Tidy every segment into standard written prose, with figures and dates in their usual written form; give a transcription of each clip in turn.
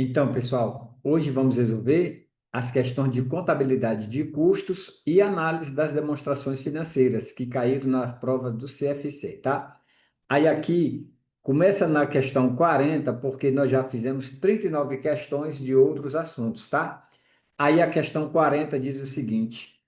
Então, pessoal, hoje vamos resolver as questões de contabilidade de custos e análise das demonstrações financeiras que caíram nas provas do CFC, tá? Aí aqui começa na questão 40, porque nós já fizemos 39 questões de outros assuntos, tá? Aí a questão 40 diz o seguinte: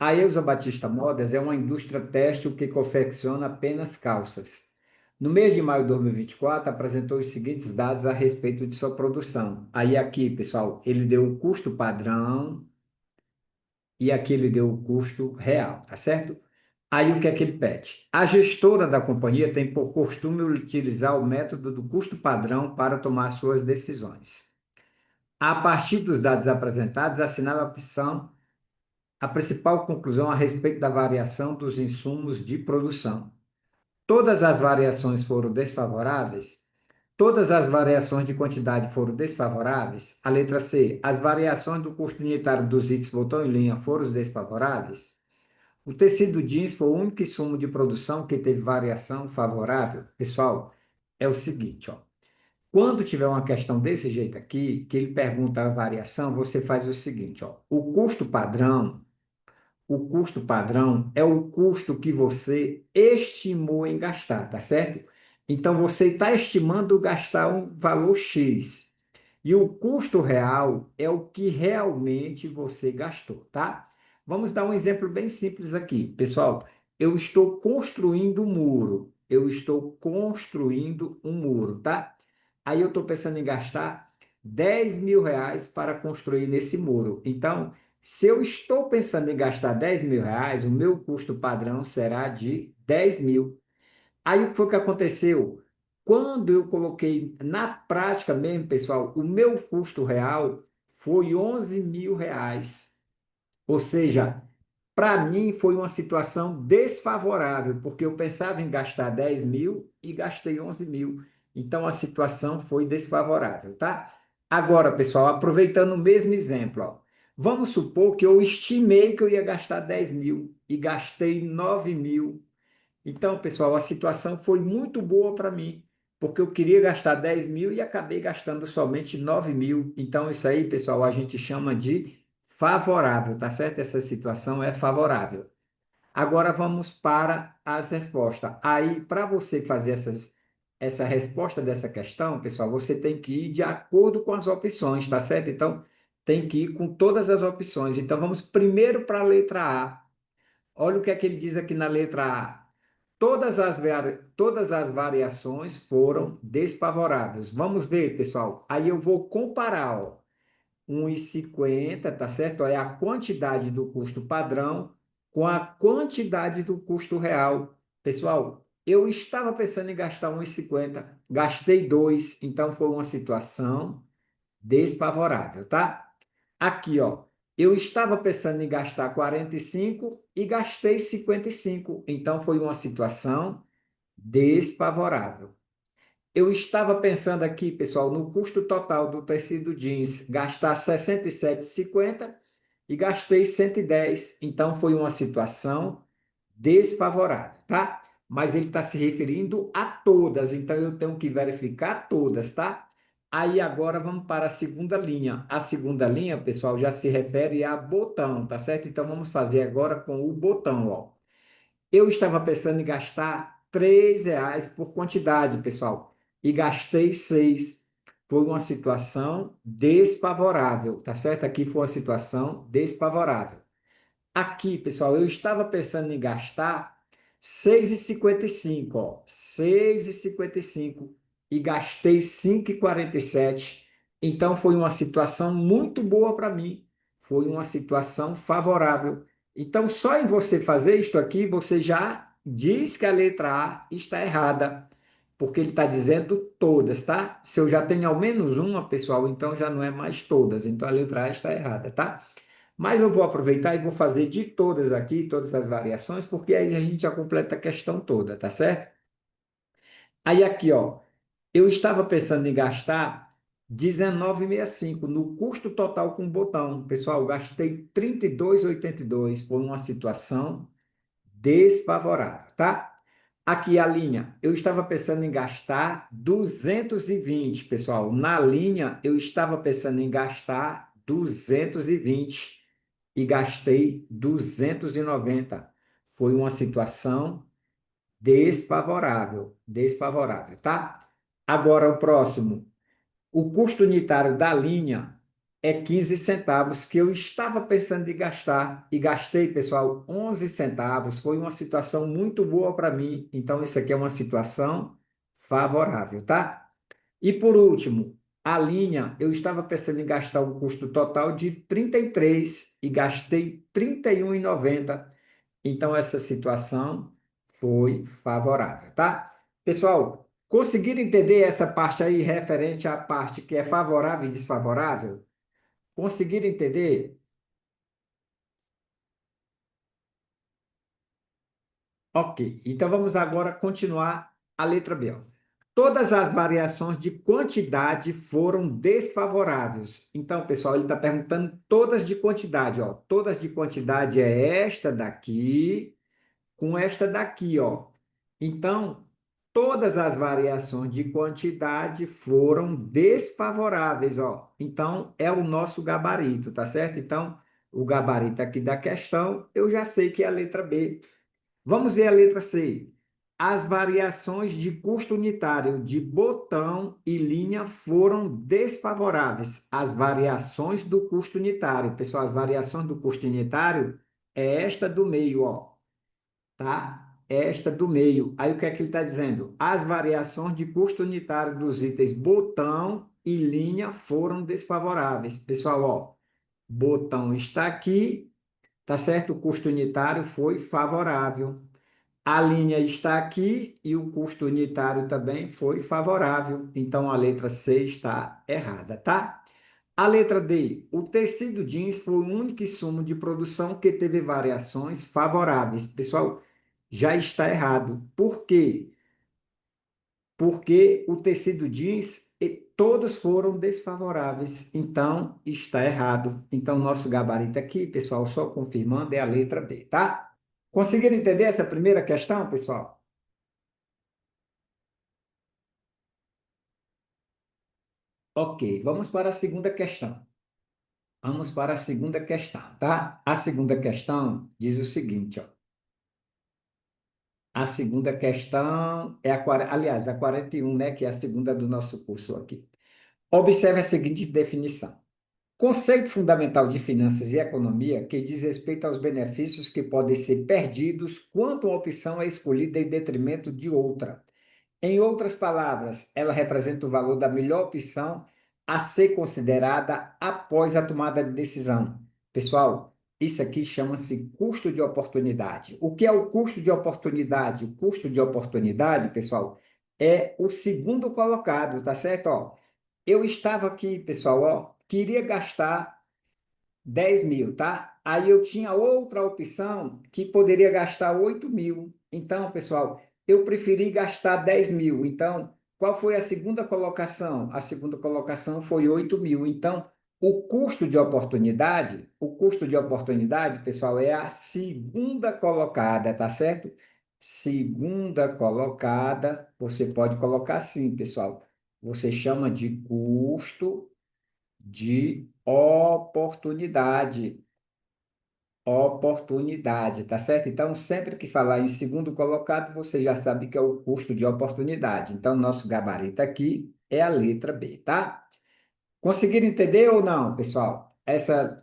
a Eusa Batista Modas é uma indústria têxtil que confecciona apenas calças. No mês de maio de 2024, apresentou os seguintes dados a respeito de sua produção. Aí aqui, pessoal, ele deu o custo padrão e aqui ele deu o custo real, tá certo? Aí o que é que ele pede? A gestora da companhia tem por costume utilizar o método do custo padrão para tomar suas decisões. A partir dos dados apresentados, assinala a opção a principal conclusão a respeito da variação dos insumos de produção. Todas as variações foram desfavoráveis? Todas as variações de quantidade foram desfavoráveis? A letra C. As variações do custo unitário dos itens botão em linha foram desfavoráveis? O tecido jeans foi o único insumo de produção que teve variação favorável? Pessoal, é o seguinte, ó. Quando tiver uma questão desse jeito aqui, que ele pergunta a variação, você faz o seguinte, ó. O custo padrão é o custo que você estimou em gastar, tá certo? Então, você está estimando gastar um valor X. E o custo real é o que realmente você gastou, tá? Vamos dar um exemplo bem simples aqui. Pessoal, eu estou construindo um muro. Eu estou construindo um muro, tá? Aí eu estou pensando em gastar R$ 10.000 para construir nesse muro. Então, se eu estou pensando em gastar R$ 10.000, o meu custo padrão será de 10 mil. Aí o que foi que aconteceu? Quando eu coloquei na prática mesmo, pessoal, o meu custo real foi R$ 11.000. Ou seja, para mim foi uma situação desfavorável, porque eu pensava em gastar 10 mil e gastei 11 mil. Então a situação foi desfavorável, tá? Agora, pessoal, aproveitando o mesmo exemplo, ó, vamos supor que eu estimei que eu ia gastar 10 mil e gastei 9 mil. Então, pessoal, a situação foi muito boa para mim, porque eu queria gastar 10 mil e acabei gastando somente 9 mil. Então, isso aí, pessoal, a gente chama de favorável, tá certo? Essa situação é favorável. Agora vamos para as respostas. Aí, para você fazer essa resposta dessa questão, pessoal, você tem que ir de acordo com as opções, tá certo? Então, tem que ir com todas as opções. Então, vamos primeiro para a letra A. Olha o que é que ele diz aqui na letra A. Todas as variações foram desfavoráveis. Vamos ver, pessoal. Aí eu vou comparar, ó. 1,50, tá certo? É a quantidade do custo padrão com a quantidade do custo real. Pessoal, eu estava pensando em gastar 1,50, gastei 2, então foi uma situação desfavorável, tá? Aqui, ó, eu estava pensando em gastar 45 e gastei 55, então foi uma situação desfavorável. Eu estava pensando aqui, pessoal, no custo total do tecido jeans, gastar 67,50 e gastei 110. Então foi uma situação desfavorável, tá? Mas ele está se referindo a todas, então eu tenho que verificar todas, tá? Aí agora vamos para a segunda linha. A segunda linha, pessoal, já se refere a botão, tá certo? Então vamos fazer agora com o botão, ó. Eu estava pensando em gastar R$ 3 por quantidade, pessoal, e gastei 6. Foi uma situação desfavorável, tá certo? Aqui foi uma situação desfavorável. Aqui, pessoal, eu estava pensando em gastar 6,55, ó, 6,55 e gastei 5,47. Então foi uma situação muito boa para mim. Foi uma situação favorável. Então, só em você fazer isto aqui, você já diz que a letra A está errada, porque ele está dizendo todas, tá? Se eu já tenho ao menos uma, pessoal, então já não é mais todas. Então a letra A está errada, tá? Mas eu vou aproveitar e vou fazer de todas aqui, todas as variações, porque aí a gente já completa a questão toda, tá certo? Aí aqui, ó, eu estava pensando em gastar 19,65 no custo total com o botão. Pessoal, eu gastei 32,82 por uma situação desfavorável, tá? Aqui a linha, eu estava pensando em gastar 220, pessoal. Na linha, eu estava pensando em gastar 220 e gastei 290. Foi uma situação desfavorável, desfavorável, tá? Agora o próximo. O custo unitário da linha é 15 centavos que eu estava pensando em gastar e gastei, pessoal, 11 centavos. Foi uma situação muito boa para mim. Então, isso aqui é uma situação favorável, tá? E por último, a linha, eu estava pensando em gastar um custo total de 33 e gastei 31,90. Então, essa situação foi favorável, tá? Pessoal, conseguiram entender essa parte aí referente à parte que é favorável e desfavorável? Conseguiram entender? Ok. Então, vamos agora continuar a letra B. Ó. Todas as variações de quantidade foram desfavoráveis. Então, pessoal, ele está perguntando todas de quantidade. Ó. Todas de quantidade é esta daqui com esta daqui, ó. Então, todas as variações de quantidade foram desfavoráveis, ó. Então, é o nosso gabarito, tá certo? Então, o gabarito aqui da questão, eu já sei que é a letra B. Vamos ver a letra C. As variações de custo unitário de botão e linha foram desfavoráveis. As variações do custo unitário. Pessoal, as variações do custo unitário é esta do meio, ó, tá? Esta do meio. Aí o que é que ele está dizendo? As variações de custo unitário dos itens botão e linha foram desfavoráveis. Pessoal, ó, botão está aqui, tá certo? O custo unitário foi favorável. A linha está aqui e o custo unitário também foi favorável. Então a letra C está errada, tá? A letra D, o tecido jeans foi o único insumo de produção que teve variações favoráveis. Pessoal, já está errado. Por quê? Porque o tecido jeans, todos foram desfavoráveis. Então, está errado. Então, nosso gabarito aqui, pessoal, só confirmando, é a letra B, tá? Conseguiram entender essa primeira questão, pessoal? Ok, vamos para a segunda questão. Vamos para a segunda questão, tá? A segunda questão diz o seguinte, ó. A segunda questão é aliás, a 41, né, que é a segunda do nosso curso aqui. Observe a seguinte definição. Conceito fundamental de finanças e economia que diz respeito aos benefícios que podem ser perdidos quando uma opção é escolhida em detrimento de outra. Em outras palavras, ela representa o valor da melhor opção a ser considerada após a tomada de decisão. Pessoal, isso aqui chama-se custo de oportunidade. O que é o custo de oportunidade? O custo de oportunidade, pessoal, é o segundo colocado, tá certo? Ó, eu estava aqui, pessoal, ó, queria gastar 10.000, tá? Aí eu tinha outra opção que poderia gastar 8.000. Então, pessoal, eu preferi gastar 10.000. Então, qual foi a segunda colocação? A segunda colocação foi 8.000. Então, o custo de oportunidade, pessoal, é a segunda colocada, tá certo? Segunda colocada, você pode colocar assim, pessoal. Você chama de custo de oportunidade. Oportunidade, tá certo? Então, sempre que falar em segundo colocado, você já sabe que é o custo de oportunidade. Então, nosso gabarito aqui é a letra B, tá? Conseguiram entender ou não, pessoal? Essa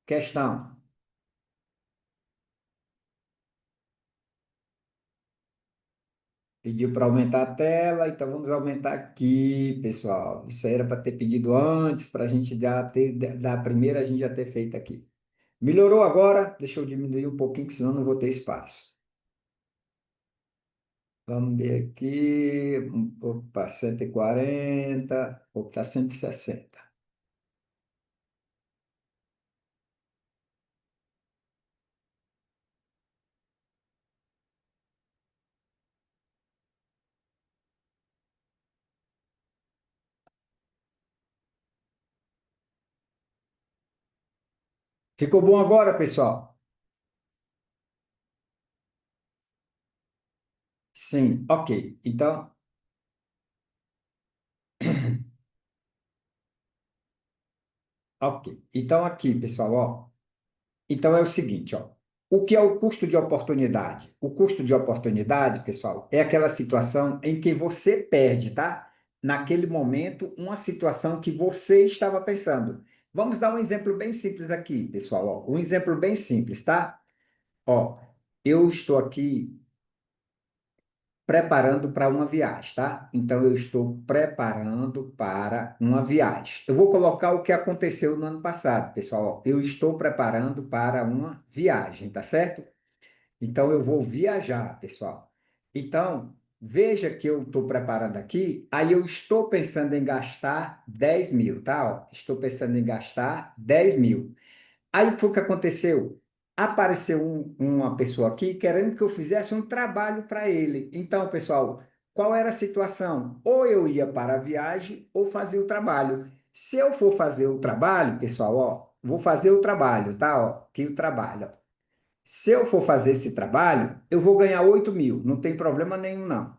questão. Pediu para aumentar a tela, então vamos aumentar aqui, pessoal. Isso aí era para ter pedido antes, para a gente já ter, da primeira a gente já ter feito aqui. Melhorou agora? Deixa eu diminuir um pouquinho, que senão não vou ter espaço. Vamos ver aqui. Opa, 140. Opa, 160. Ficou bom agora, pessoal? sim, ok. Então, ok. Então, aqui, pessoal, ó. Então é o seguinte, ó. O que é o custo de oportunidade? O custo de oportunidade, pessoal, é aquela situação em que você perde, tá? Naquele momento, uma situação que você estava pensando. Vamos dar um exemplo bem simples aqui, pessoal, ó. Um exemplo bem simples, tá? Ó, eu estou aqui preparando para uma viagem, tá? Então eu estou preparando para uma viagem. Eu vou colocar o que aconteceu no ano passado, pessoal. Ó. Eu estou preparando para uma viagem, tá certo? Então eu vou viajar, pessoal. Então, veja que eu estou preparando aqui, aí eu estou pensando em gastar 10 mil, tá? Ó, estou pensando em gastar 10 mil. Aí o que foi que aconteceu? Apareceu uma pessoa aqui querendo que eu fizesse um trabalho para ele. Então, pessoal, qual era a situação? Ou eu ia para a viagem ou fazia o trabalho. Se eu for fazer o trabalho, pessoal, ó, vou fazer o trabalho, tá? Ó, aqui o trabalho. Ó. Se eu for fazer esse trabalho, eu vou ganhar 8 mil, não tem problema nenhum, não.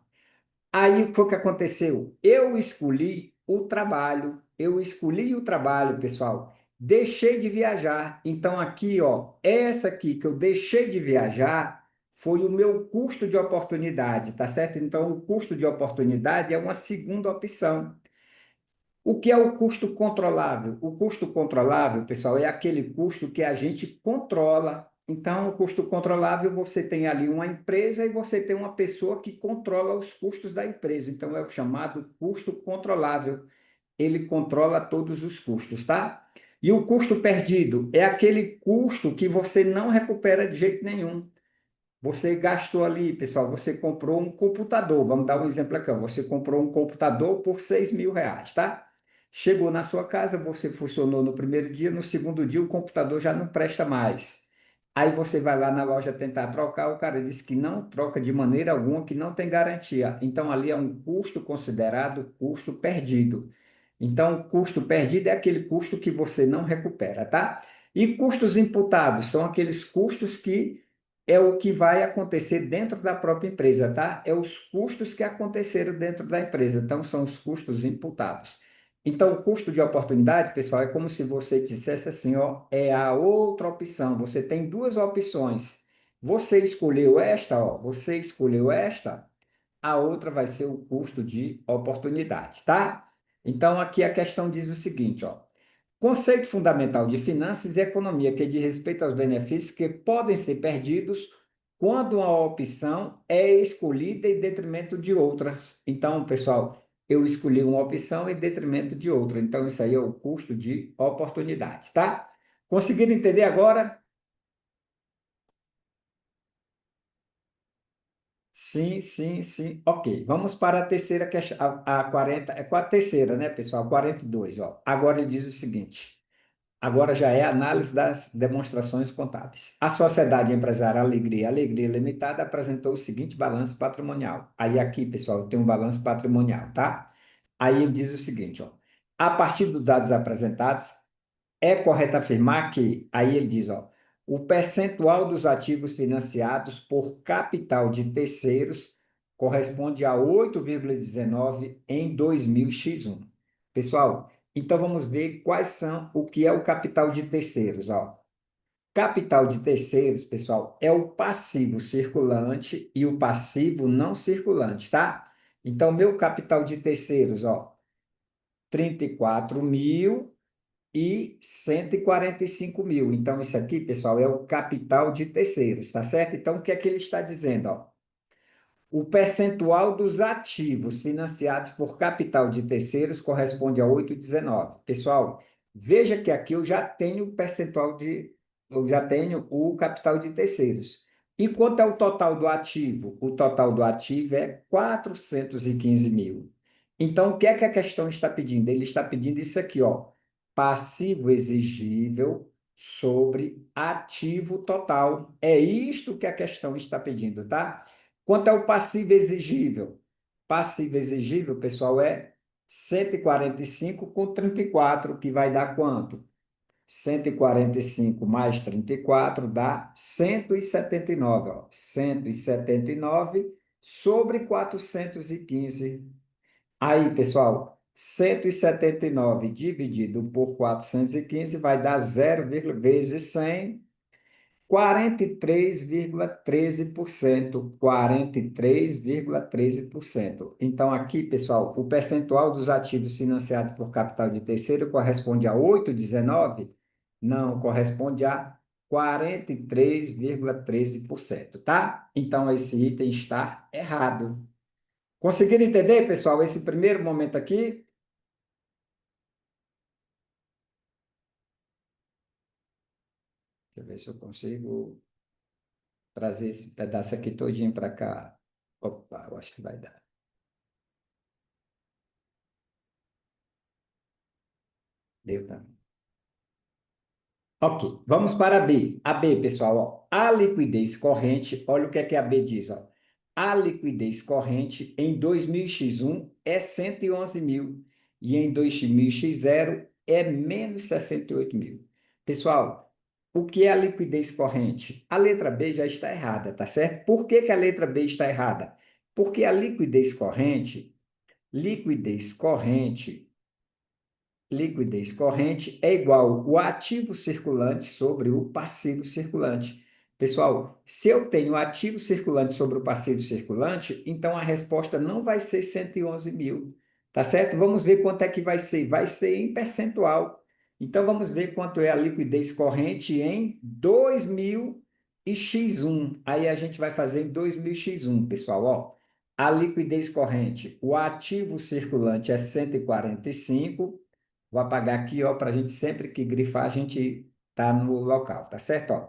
Aí o que foi que aconteceu? Eu escolhi o trabalho, pessoal. Deixei de viajar. Então, aqui, ó, essa aqui que eu deixei de viajar foi o meu custo de oportunidade, tá certo? Então, o custo de oportunidade é uma segunda opção. O que é o custo controlável? O custo controlável, pessoal, é aquele custo que a gente controla. Então, o custo controlável, você tem ali uma empresa e você tem uma pessoa que controla os custos da empresa. Então, é o chamado custo controlável. Ele controla todos os custos, tá? E o custo perdido é aquele custo que você não recupera de jeito nenhum. Você gastou ali, pessoal, você comprou um computador. Vamos dar um exemplo aqui, ó. Você comprou um computador por 6 mil reais, tá? Chegou na sua casa, você funcionou no primeiro dia, no segundo dia o computador já não presta mais. Aí você vai lá na loja tentar trocar, o cara disse que não troca de maneira alguma, que não tem garantia. Então ali é um custo considerado custo perdido. Então, o custo perdido é aquele custo que você não recupera, tá? E custos imputados são aqueles custos que é o que vai acontecer dentro da própria empresa, tá? É os custos que aconteceram dentro da empresa. Então, são os custos imputados. Então, o custo de oportunidade, pessoal, é como se você dissesse assim, ó, é a outra opção. Você tem duas opções. Você escolheu esta, ó, você escolheu esta, a outra vai ser o custo de oportunidade, tá? Então, aqui a questão diz o seguinte, ó. Conceito fundamental de finanças e economia que diz respeito aos benefícios que podem ser perdidos quando uma opção é escolhida em detrimento de outras. Então, pessoal, eu escolhi uma opção em detrimento de outra. Então, isso aí é o custo de oportunidade, tá? Conseguiram entender agora? Sim, sim, sim. Ok, vamos para a terceira questão, a 40, é com a terceira, né, pessoal? 42, ó. Agora ele diz o seguinte. Agora já é a análise das demonstrações contábeis. A Sociedade Empresária Alegria Limitada apresentou o seguinte balanço patrimonial. Aí aqui, pessoal, tem um balanço patrimonial, tá? Aí ele diz o seguinte, ó. A partir dos dados apresentados, é correto afirmar que, aí ele diz, ó, o percentual dos ativos financiados por capital de terceiros corresponde a 8,19 em 2000x1. Pessoal, então vamos ver quais são o que é o capital de terceiros, ó. Capital de terceiros, pessoal, é o passivo circulante e o passivo não circulante, tá? Então, meu capital de terceiros, ó, 34 mil e 145 mil. Então, isso aqui, pessoal, é o capital de terceiros, tá certo? Então, o que é que ele está dizendo? Ó? O percentual dos ativos financiados por capital de terceiros corresponde a 8,19. Pessoal, veja que aqui eu já tenho o percentual de, eu já tenho o capital de terceiros. E quanto é o total do ativo? O total do ativo é 415 mil. Então, o que é que a questão está pedindo? Ele está pedindo isso aqui, ó, passivo exigível sobre ativo total. É isto que a questão está pedindo, tá? Quanto ao passivo exigível? Passivo exigível, pessoal, é 145 com 34, que vai dar quanto? 145 mais 34 dá 179, ó. 179 sobre 415. Aí, pessoal, 179 dividido por 415 vai dar 0, vezes 100, 43,13%. 43,13%. Então, aqui, pessoal, o percentual dos ativos financiados por capital de terceiro corresponde a 8,19? Não, corresponde a 43,13%, tá? Então, esse item está errado. Conseguiram entender, pessoal, esse primeiro momento aqui? Deixa eu ver se eu consigo trazer esse pedaço aqui todinho para cá. Opa, eu acho que vai dar. Deu também. Ok, vamos para a B. A B, pessoal, ó, a liquidez corrente, olha o que a B diz, ó. A liquidez corrente em 2000x1 é 111 mil e em 2000x0 é menos 68 mil. Pessoal, o que é a liquidez corrente? A letra B já está errada, tá certo? Por que que a letra B está errada? Porque a liquidez corrente liquidez corrente é igual o ativo circulante sobre o passivo circulante. Pessoal, se eu tenho ativo circulante sobre o passivo circulante, então a resposta não vai ser 111 mil, tá certo? Vamos ver quanto é que vai ser. Vai ser em percentual. Então vamos ver quanto é a liquidez corrente em 2000 e x1. Aí a gente vai fazer em 2000 x1, pessoal, ó. A liquidez corrente, o ativo circulante é 145. Vou apagar aqui, ó, para a gente sempre que grifar, a gente tá no local, tá certo? Ó,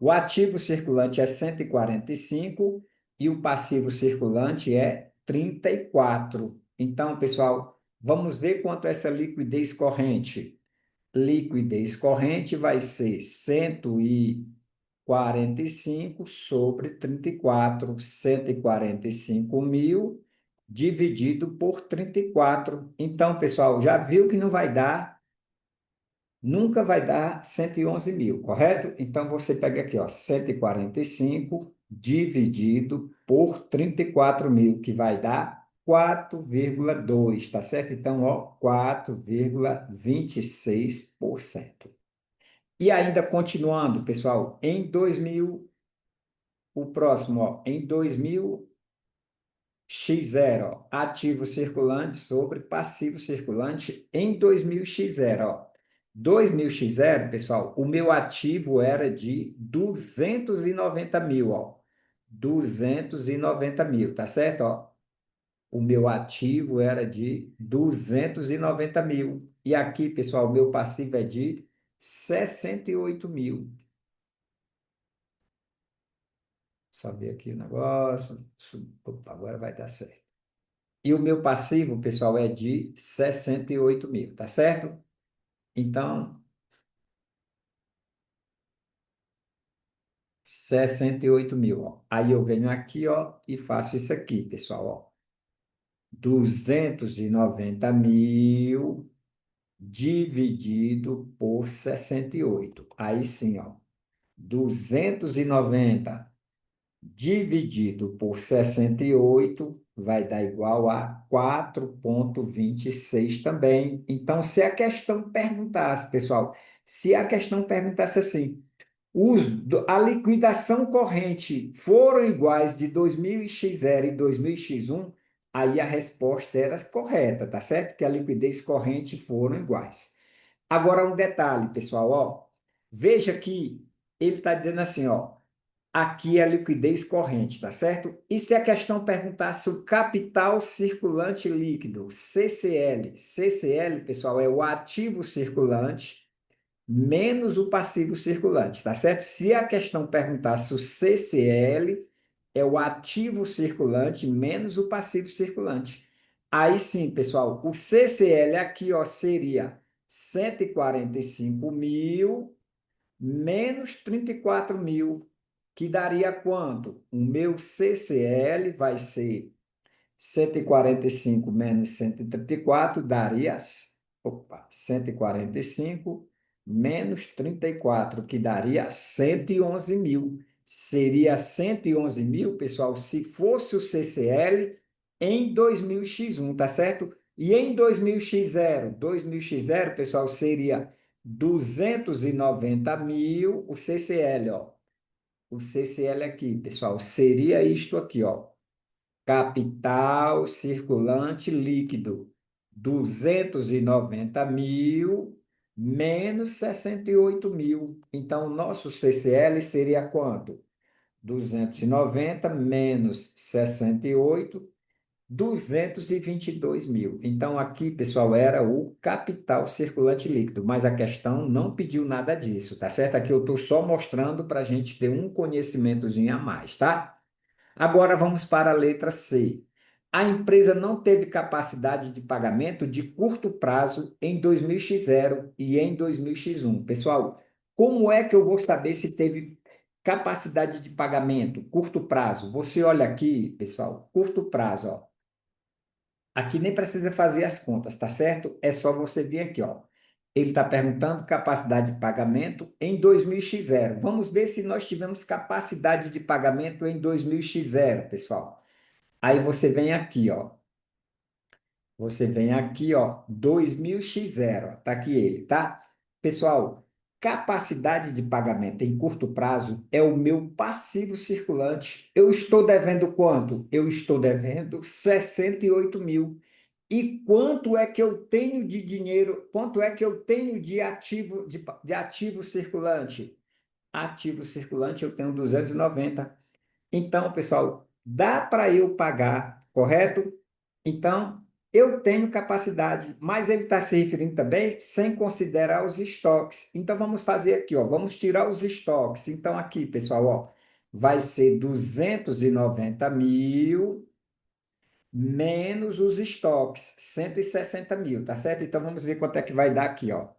o ativo circulante é 145 e o passivo circulante é 34. Então, pessoal, vamos ver quanto é essa liquidez corrente. Liquidez corrente vai ser 145 sobre 34, 145 mil dividido por 34. Então, pessoal, já viu que não vai dar, nunca vai dar 111 mil, correto? Então, você pega aqui, ó, 145 dividido por 34 mil, que vai dar 4,2, tá certo? Então, ó, 4,26%. E ainda continuando, pessoal, em 2000, o próximo, ó, em 2000 X0, ó, ativo circulante sobre passivo circulante em 2000x0. Ó. 2000x0, pessoal, o meu ativo era de 290 mil, ó. 290 mil, tá certo? Ó. O meu ativo era de 290 mil. E aqui, pessoal, o meu passivo é de 68 mil. Só ver aqui o negócio. Opa, agora vai dar certo. E o meu passivo, pessoal, é de 68 mil, tá certo? Então, 68 mil, ó. Aí eu venho aqui, ó, e faço isso aqui, pessoal, ó. 290 mil dividido por 68. Aí sim, ó. 290 dividido por 68 vai dar igual a 4,26 também. Então, se a questão perguntasse, pessoal, se a questão perguntasse assim, a liquidação corrente foram iguais de 2000x0 e 2000x1, aí a resposta era correta, tá certo? Que a liquidez corrente foram iguais. Agora, um detalhe, pessoal, ó, veja que ele está dizendo assim, ó, aqui é a liquidez corrente, tá certo? E se a questão perguntasse o capital circulante líquido, CCL? CCL, pessoal, é o ativo circulante menos o passivo circulante, tá certo? Se a questão perguntasse o CCL, é o ativo circulante menos o passivo circulante. Aí sim, pessoal, o CCL aqui, ó, seria 145 mil menos 34 mil, que daria quanto? O meu CCL vai ser 145 menos 134, daria, opa, 145 menos 34, que daria 111 mil. seria 111 mil, pessoal, se fosse o CCL em 2000x1, tá certo? E em 2000x0, 2000x0, pessoal, seria 290 mil o CCL, ó. O CCL aqui, pessoal, seria isto aqui, ó. Capital circulante líquido, 290 mil menos 68 mil. Então, nosso CCL seria quanto? 290 menos 68, 222 mil. Então, aqui, pessoal, era o capital circulante líquido, mas a questão não pediu nada disso, tá certo? Aqui eu estou só mostrando para a gente ter um conhecimentozinho a mais, tá? Agora vamos para a letra C. A empresa não teve capacidade de pagamento de curto prazo em 2000x0 e em 2000x1. Pessoal, como é que eu vou saber se teve capacidade de pagamento curto prazo? Você olha aqui, pessoal, curto prazo, ó. Aqui nem precisa fazer as contas, tá certo? É só você vir aqui, ó. Ele está perguntando capacidade de pagamento em 2000x0. Vamos ver se nós tivemos capacidade de pagamento em 2000x0, pessoal. Aí você vem aqui, ó. Você vem aqui, ó, 2000x0, ó. Tá aqui ele, tá? Pessoal, capacidade de pagamento em curto prazo é o meu passivo circulante. Eu estou devendo quanto? Eu estou devendo 68 mil. E quanto é que eu tenho de dinheiro? Quanto é que eu tenho de ativo circulante? Ativo circulante eu tenho 290. Então, pessoal, dá para eu pagar, correto? Então, eu tenho capacidade, mas ele está se referindo também sem considerar os estoques. Então, vamos fazer aqui, ó, vamos tirar os estoques. Então, aqui, pessoal, ó, vai ser 290 mil menos os estoques, 160 mil, tá certo? Então, vamos ver quanto é que vai dar aqui, ó.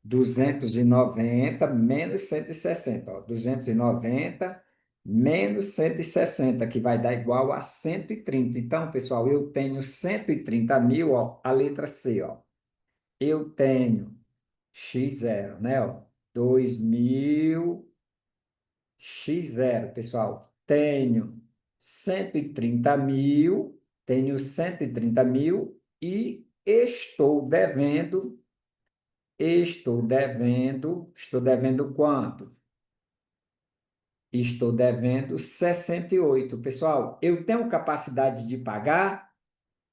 290 menos 160, ó. 290 menos 160, que vai dar igual a 130. Então, pessoal, eu tenho 130 mil, ó, a letra C, ó. Eu tenho x0, né, ó, 2000x0, pessoal. Tenho 130 mil e estou devendo quanto? Estou devendo 68. Pessoal, eu tenho capacidade de pagar?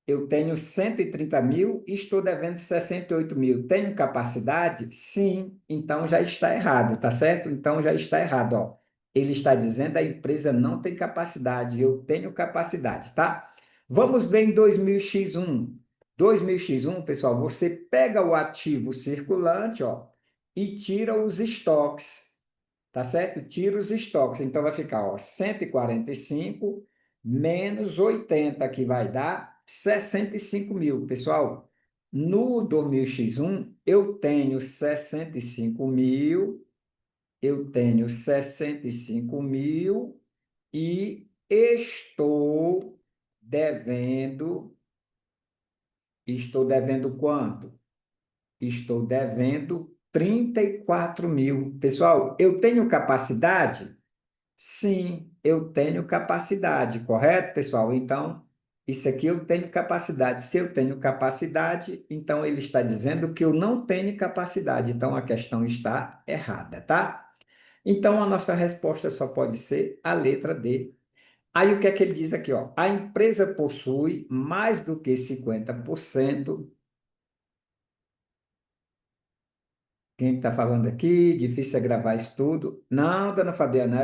Eu tenho 130 mil e estou devendo 68 mil. Tenho capacidade? Sim. Então já está errado, tá certo? Então já está errado, ó. Ele está dizendo a empresa não tem capacidade, eu tenho capacidade, tá? Vamos ver em 2000x1. 2000x1, pessoal, você pega o ativo circulante, ó, e tira os estoques. Tá certo? Tira os estoques. Então, vai ficar, ó, 145 menos 80, que vai dar 65 mil. Pessoal, no 2000x1, eu tenho 65 mil e estou devendo quanto? Estou devendo 34 mil. Pessoal, eu tenho capacidade? Sim, eu tenho capacidade, correto, pessoal? Então, isso aqui eu tenho capacidade. Se eu tenho capacidade, então ele está dizendo que eu não tenho capacidade. Então, a questão está errada, tá? Então, a nossa resposta só pode ser a letra D. Aí, o que é que ele diz aqui, ó? A empresa possui mais do que 50%. Quem está falando aqui? Difícil é gravar isso tudo. Não, dona Fabiana,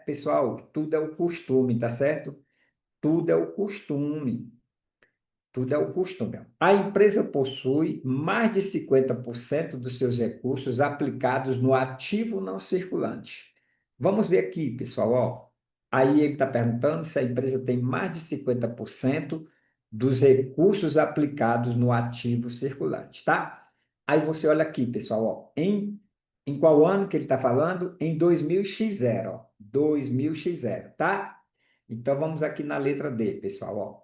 pessoal, tudo é o costume, tá certo? Tudo é o costume. Tudo é o costume. A empresa possui mais de 50% dos seus recursos aplicados no ativo não circulante. Vamos ver aqui, pessoal. Ó. Aí ele está perguntando se a empresa tem mais de 50% dos recursos aplicados no ativo circulante, tá? Aí você olha aqui, pessoal. Ó. Em qual ano que ele está falando? Em 2000x0. Ó. 2000x0, tá? Então vamos aqui na letra D, pessoal. Ó.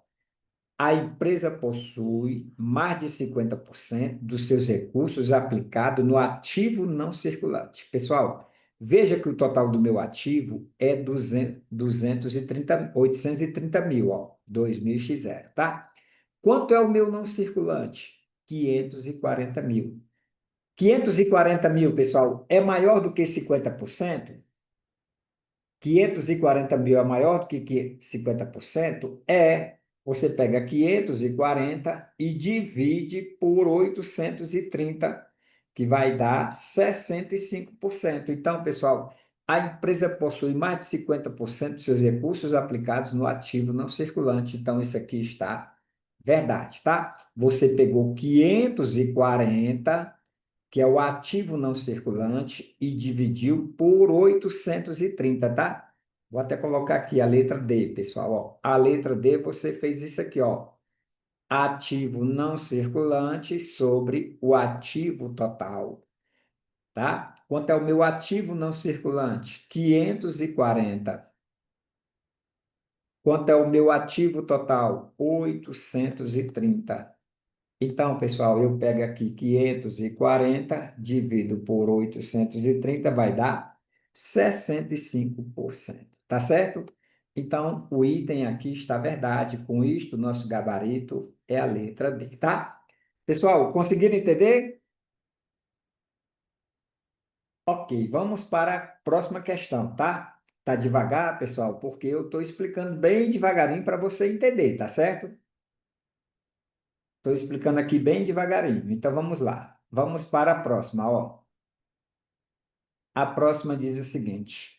A empresa possui mais de 50% dos seus recursos aplicados no ativo não circulante. Pessoal, Veja que o total do meu ativo é 830 mil, ó, 2.000x0, tá? Quanto é o meu não circulante? 540 mil. 540 mil, pessoal, é maior do que 50%? 540 mil é maior do que 50%? É. Você pega 540 e divide por 830, que vai dar 65%. Então, pessoal, a empresa possui mais de 50% dos seus recursos aplicados no ativo não circulante. Então, isso aqui está verdade, tá? Você pegou 540, que é o ativo não circulante, e dividiu por 830, tá? Vou até colocar aqui a letra D, pessoal. Ó. A letra D, você fez isso aqui, ó. Ativo não circulante sobre o ativo total, tá? Quanto é o meu ativo não circulante? 540. Quanto é o meu ativo total? 830. Então, pessoal, eu pego aqui 540, divido por 830, vai dar 65%. Tá certo? Então, o item aqui está verdade. Com isto, nosso gabarito é a letra D, tá? Pessoal, conseguiram entender? Ok, vamos para a próxima questão, tá? Tá devagar, pessoal, porque eu estou explicando bem devagarinho para você entender, tá certo? Estou explicando aqui bem devagarinho. Então vamos lá. Vamos para a próxima, ó. A próxima diz o seguinte: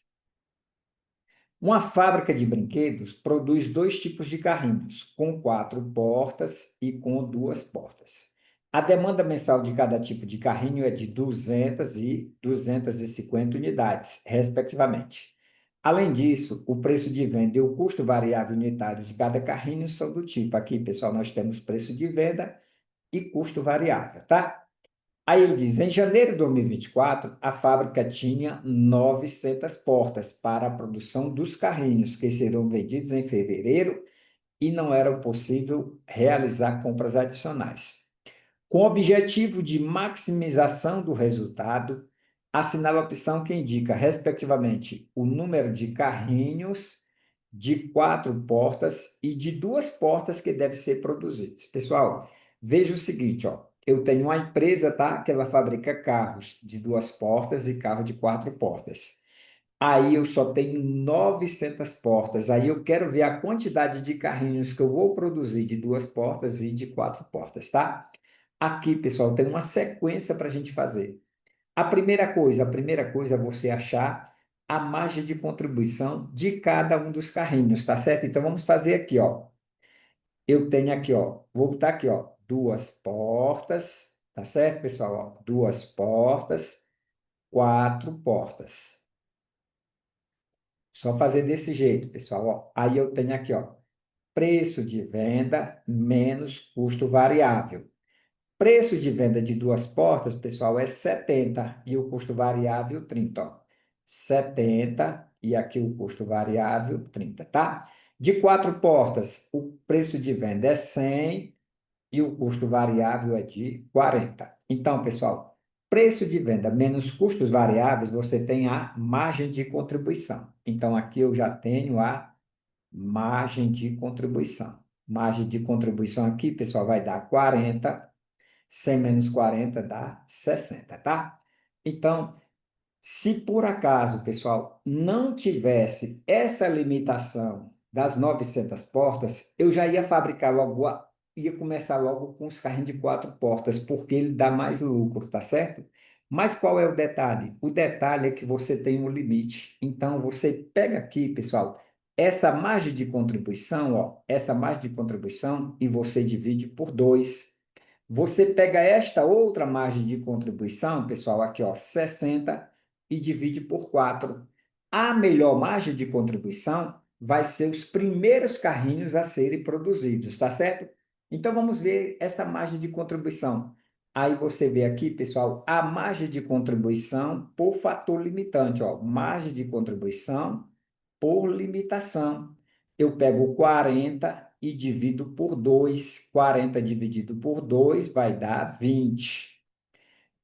uma fábrica de brinquedos produz dois tipos de carrinhos, com 4 portas e com 2 portas. A demanda mensal de cada tipo de carrinho é de 200 e 250 unidades, respectivamente. Além disso, o preço de venda e o custo variável unitário de cada carrinho são do tipo. Aqui, pessoal, nós temos preço de venda e custo variável, tá? Aí ele diz, em janeiro de 2024, a fábrica tinha 900 portas para a produção dos carrinhos, que serão vendidos em fevereiro e não era possível realizar compras adicionais. Com o objetivo de maximização do resultado, assinala a opção que indica, respectivamente, o número de carrinhos de 4 portas e de 2 portas que deve ser produzidos. Pessoal, veja o seguinte, ó, eu tenho uma empresa, tá, que ela fabrica carros de 2 portas e carro de 4 portas. Aí eu só tenho 900 portas. Aí eu quero ver a quantidade de carrinhos que eu vou produzir de 2 portas e de 4 portas, tá? Aqui, pessoal, tem uma sequência para a gente fazer. A primeira coisa é você achar a margem de contribuição de cada um dos carrinhos, tá certo? Então vamos fazer aqui, ó. Eu tenho aqui, ó, vou botar aqui, ó, 2 portas, tá certo, pessoal? Ó, 2 portas, 4 portas. Só fazer desse jeito, pessoal, ó. Aí eu tenho aqui, ó, preço de venda menos custo variável. Preço de venda de 2 portas, pessoal, é 70 e o custo variável 30, ó. 70 e aqui o custo variável 30, tá? De 4 portas, o preço de venda é 100 e o custo variável é de 40. Então, pessoal, preço de venda menos custos variáveis, você tem a margem de contribuição. Então, aqui eu já tenho a margem de contribuição. Margem de contribuição aqui, pessoal, vai dar 40. 100 menos 40 dá 60, tá? Então, se por acaso, pessoal, não tivesse essa limitação das 900 portas, eu já ia fabricar logo, ia começar logo com os carrinhos de 4 portas, porque ele dá mais lucro, tá certo? Mas qual é o detalhe? O detalhe é que você tem um limite. Então, você pega aqui, pessoal, essa margem de contribuição, ó, essa margem de contribuição, e você divide por 2. Você pega esta outra margem de contribuição, pessoal, aqui, ó, 60 e divide por 4. A melhor margem de contribuição vai ser os primeiros carrinhos a serem produzidos, tá certo? Então vamos ver essa margem de contribuição. Aí você vê aqui, pessoal, a margem de contribuição por fator limitante, ó, margem de contribuição por limitação. Eu pego 40 e divido por 2. 40 dividido por 2 vai dar 20.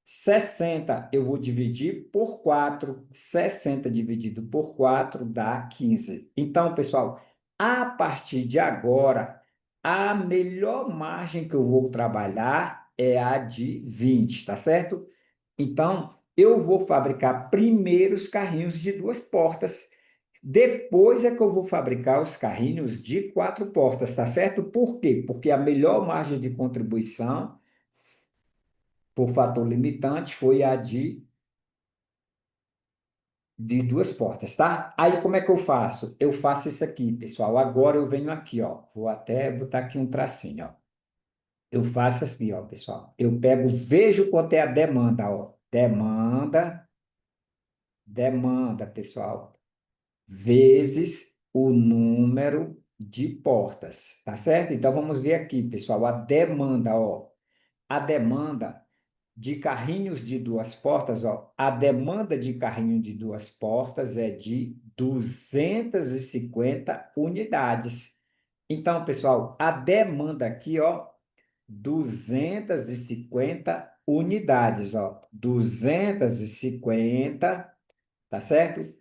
60 eu vou dividir por 4. 60 dividido por 4 dá 15. Então, pessoal, a partir de agora, a melhor margem que eu vou trabalhar é a de 20, tá certo? Então, eu vou fabricar primeiro os carrinhos de duas portas. Depois é que eu vou fabricar os carrinhos de quatro portas, tá certo? Por quê? Porque a melhor margem de contribuição por fator limitante foi a de duas portas, tá? Aí como é que eu faço? Eu faço isso aqui, pessoal. Agora eu venho aqui, ó. Vou até botar aqui um tracinho, ó. Eu faço assim, ó, pessoal. Eu pego, vejo quanto é a demanda, ó. Demanda, pessoal, vezes o número de portas, tá certo? Então vamos ver aqui, pessoal, a demanda, ó. A demanda de carrinhos de duas portas, ó, a demanda de carrinho de duas portas é de 250 unidades. Então, pessoal, a demanda aqui, ó, 250 unidades, ó, 250, tá certo?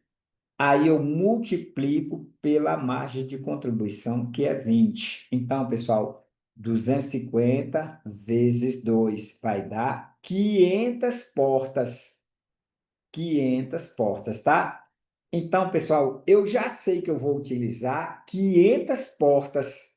Aí eu multiplico pela margem de contribuição, que é 20. Então, pessoal, 250 vezes 2 vai dar 500 portas. 500 portas, tá? Então, pessoal, eu já sei que eu vou utilizar 500 portas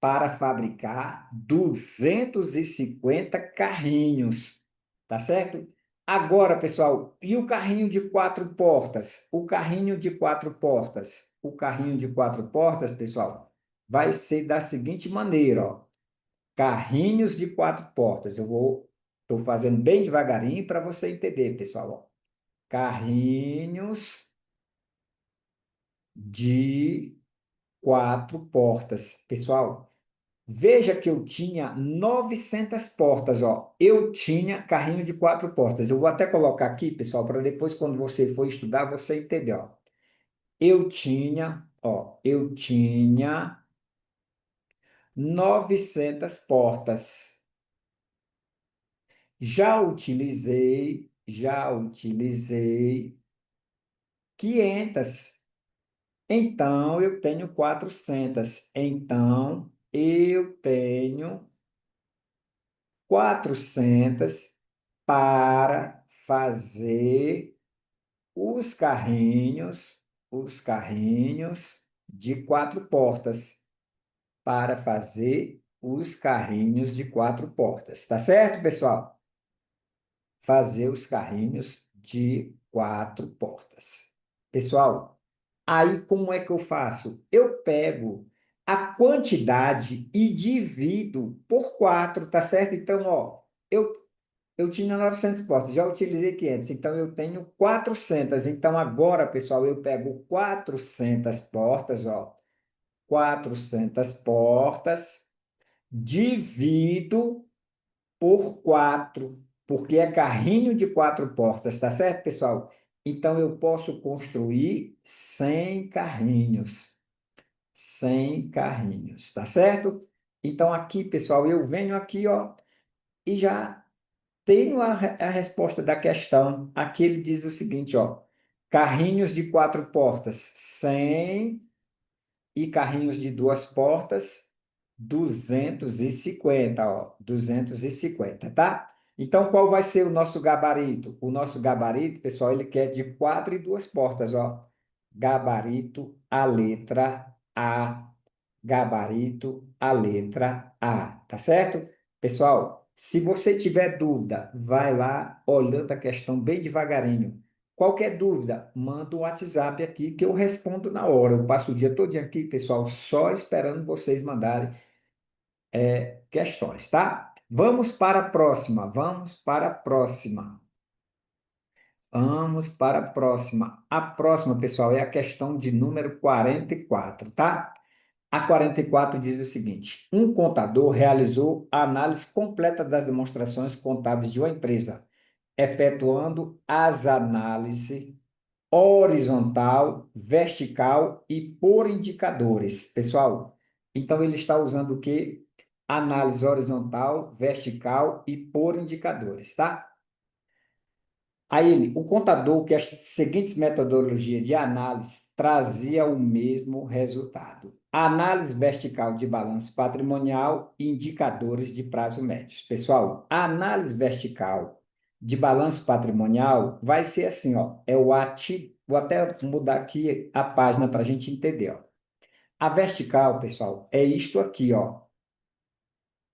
para fabricar 250 carrinhos, tá certo? Agora, pessoal, e o carrinho de quatro portas? O carrinho de quatro portas. O carrinho de quatro portas, pessoal, vai ser da seguinte maneira, ó. Carrinhos de quatro portas. Estou fazendo bem devagarinho para você entender, pessoal, ó. Carrinhos de quatro portas. Pessoal, veja que eu tinha 900 portas, ó. Eu tinha carrinho de quatro portas. Eu vou até colocar aqui, pessoal, para depois, quando você for estudar, você entender, ó. Eu tinha 900 portas. Já utilizei 500. Então, eu tenho 400. Então, eu tenho 400 para fazer os carrinhos de quatro portas, para fazer os carrinhos de quatro portas. Tá certo, pessoal? Fazer os carrinhos de quatro portas. Pessoal, aí como é que eu faço? Eu pego a quantidade e divido por 4, tá certo? Então, ó, eu tinha 900 portas, já utilizei 500, então eu tenho 400. Então agora, pessoal, eu pego 400 portas, ó, 400 portas, divido por 4, porque é carrinho de quatro portas, tá certo, pessoal? Então eu posso construir 100 carrinhos. 100 carrinhos, tá certo? Então aqui, pessoal, eu venho aqui, ó, e já tenho a resposta da questão. Aqui ele diz o seguinte, ó, carrinhos de quatro portas, 100, e carrinhos de duas portas, 250, ó, 250, tá? Então, qual vai ser o nosso gabarito? O nosso gabarito, pessoal, ele quer de quatro e duas portas, ó. Gabarito, a letra A. Gabarito, a letra A, tá certo? Pessoal, se você tiver dúvida, vai lá olhando a questão bem devagarinho. Qualquer dúvida, manda um WhatsApp aqui que eu respondo na hora. Eu passo o dia todo aqui, pessoal, só esperando vocês mandarem questões, tá? Vamos para a próxima, vamos para a próxima. Vamos para a próxima. A próxima, pessoal, é a questão de número 44, tá? A 44 diz o seguinte: um contador realizou a análise completa das demonstrações contábeis de uma empresa, efetuando as análises horizontal, vertical e por indicadores. Pessoal, então ele está usando o quê? Análise horizontal, vertical e por indicadores, tá? Aí o contador que as seguintes metodologias de análise trazia o mesmo resultado. Análise vertical de balanço patrimonial e indicadores de prazo médios. Pessoal, a análise vertical de balanço patrimonial vai ser assim, ó, é o ativo, vou até mudar aqui a página para a gente entender, ó. A vertical, pessoal, é isto aqui, ó.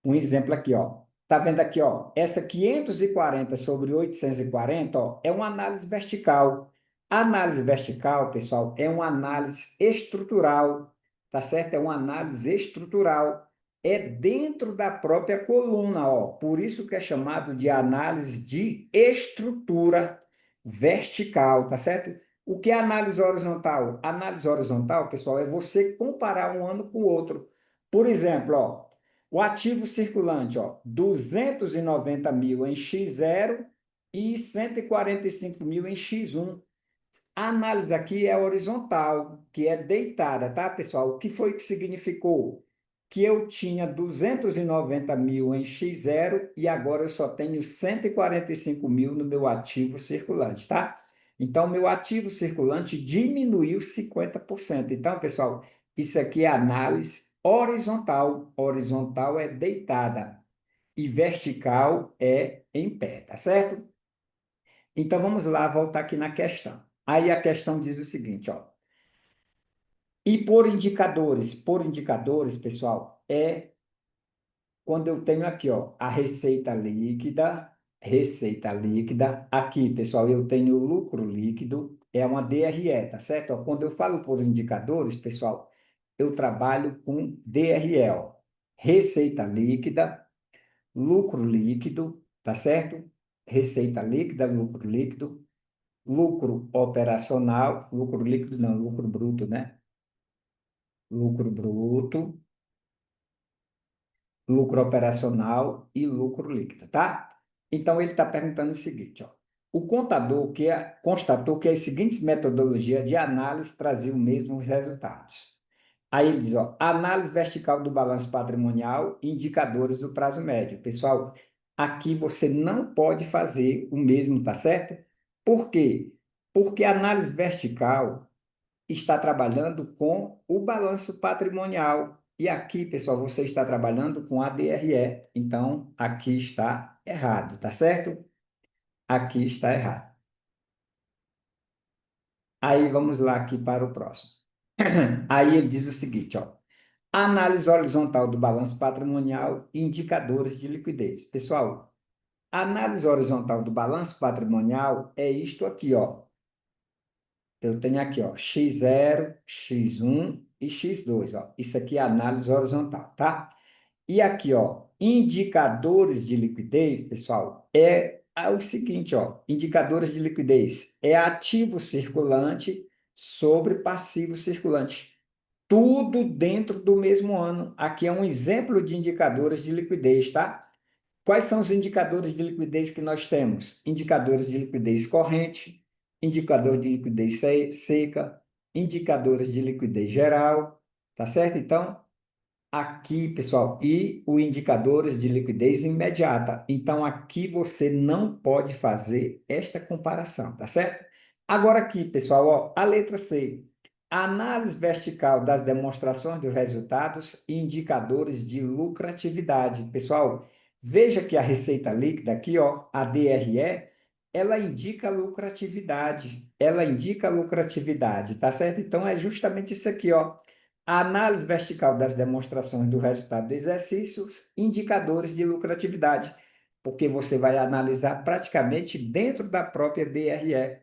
Um exemplo aqui, ó. Tá vendo aqui, ó? Essa 540 sobre 840, ó, é uma análise vertical. A análise vertical, pessoal, é uma análise estrutural, tá certo? É uma análise estrutural. É dentro da própria coluna, ó. Por isso que é chamado de análise de estrutura vertical, tá certo? O que é análise horizontal? Análise horizontal, pessoal, é você comparar um ano com o outro. Por exemplo, ó, o ativo circulante, ó, 290 mil em X0 e 145 mil em X1. A análise aqui é horizontal, que é deitada, tá, pessoal? O que foi que significou? Que eu tinha 290 mil em X0 e agora eu só tenho 145 mil no meu ativo circulante, tá? Então, meu ativo circulante diminuiu 50%. Então, pessoal, isso aqui é análise horizontal. Horizontal é deitada e vertical é em pé, tá certo? Então vamos lá, voltar aqui na questão. Aí a questão diz o seguinte, ó. E por indicadores, pessoal, é quando eu tenho aqui, ó, a receita líquida. Aqui, pessoal, eu tenho o lucro líquido, é uma DRE, tá certo? Ó, quando eu falo por indicadores, pessoal, eu trabalho com DRE, ó. Receita líquida, lucro líquido, tá certo? Receita líquida, lucro operacional, lucro líquido não, lucro bruto, né? Lucro bruto, lucro operacional e lucro líquido, tá? Então ele está perguntando o seguinte, ó. O contador constatou que as seguintes metodologias de análise traziam os mesmos resultados. Aí ele diz, ó, análise vertical do balanço patrimonial e indicadores do prazo médio. Pessoal, aqui você não pode fazer o mesmo, tá certo? Por quê? Porque a análise vertical está trabalhando com o balanço patrimonial. E aqui, pessoal, você está trabalhando com a DRE. Então, aqui está errado, tá certo? Aqui está errado. Aí vamos lá aqui para o próximo. Aí ele diz o seguinte, ó. Análise horizontal do balanço patrimonial e indicadores de liquidez. Pessoal, a análise horizontal do balanço patrimonial é isto aqui, ó. Eu tenho aqui, ó, X0, X1 e X2, ó. Isso aqui é análise horizontal, tá? E aqui, ó, indicadores de liquidez, pessoal, é o seguinte, ó, indicadores de liquidez é ativo circulante sobre passivo circulante. Tudo dentro do mesmo ano. Aqui é um exemplo de indicadores de liquidez, tá? Quais são os indicadores de liquidez que nós temos? Indicadores de liquidez corrente, indicador de liquidez seca, indicadores de liquidez geral, tá certo? Então, aqui, pessoal, e os indicadores de liquidez imediata. Então, aqui você não pode fazer esta comparação, tá certo? Agora aqui, pessoal, ó, a letra C. Análise vertical das demonstrações dos resultados e indicadores de lucratividade. Pessoal, veja que a receita líquida aqui, ó, a DRE, ela indica lucratividade. Ela indica lucratividade, tá certo? Então, é justamente isso aqui, ó. A análise vertical das demonstrações do resultado do exercício, indicadores de lucratividade, porque você vai analisar praticamente dentro da própria DRE.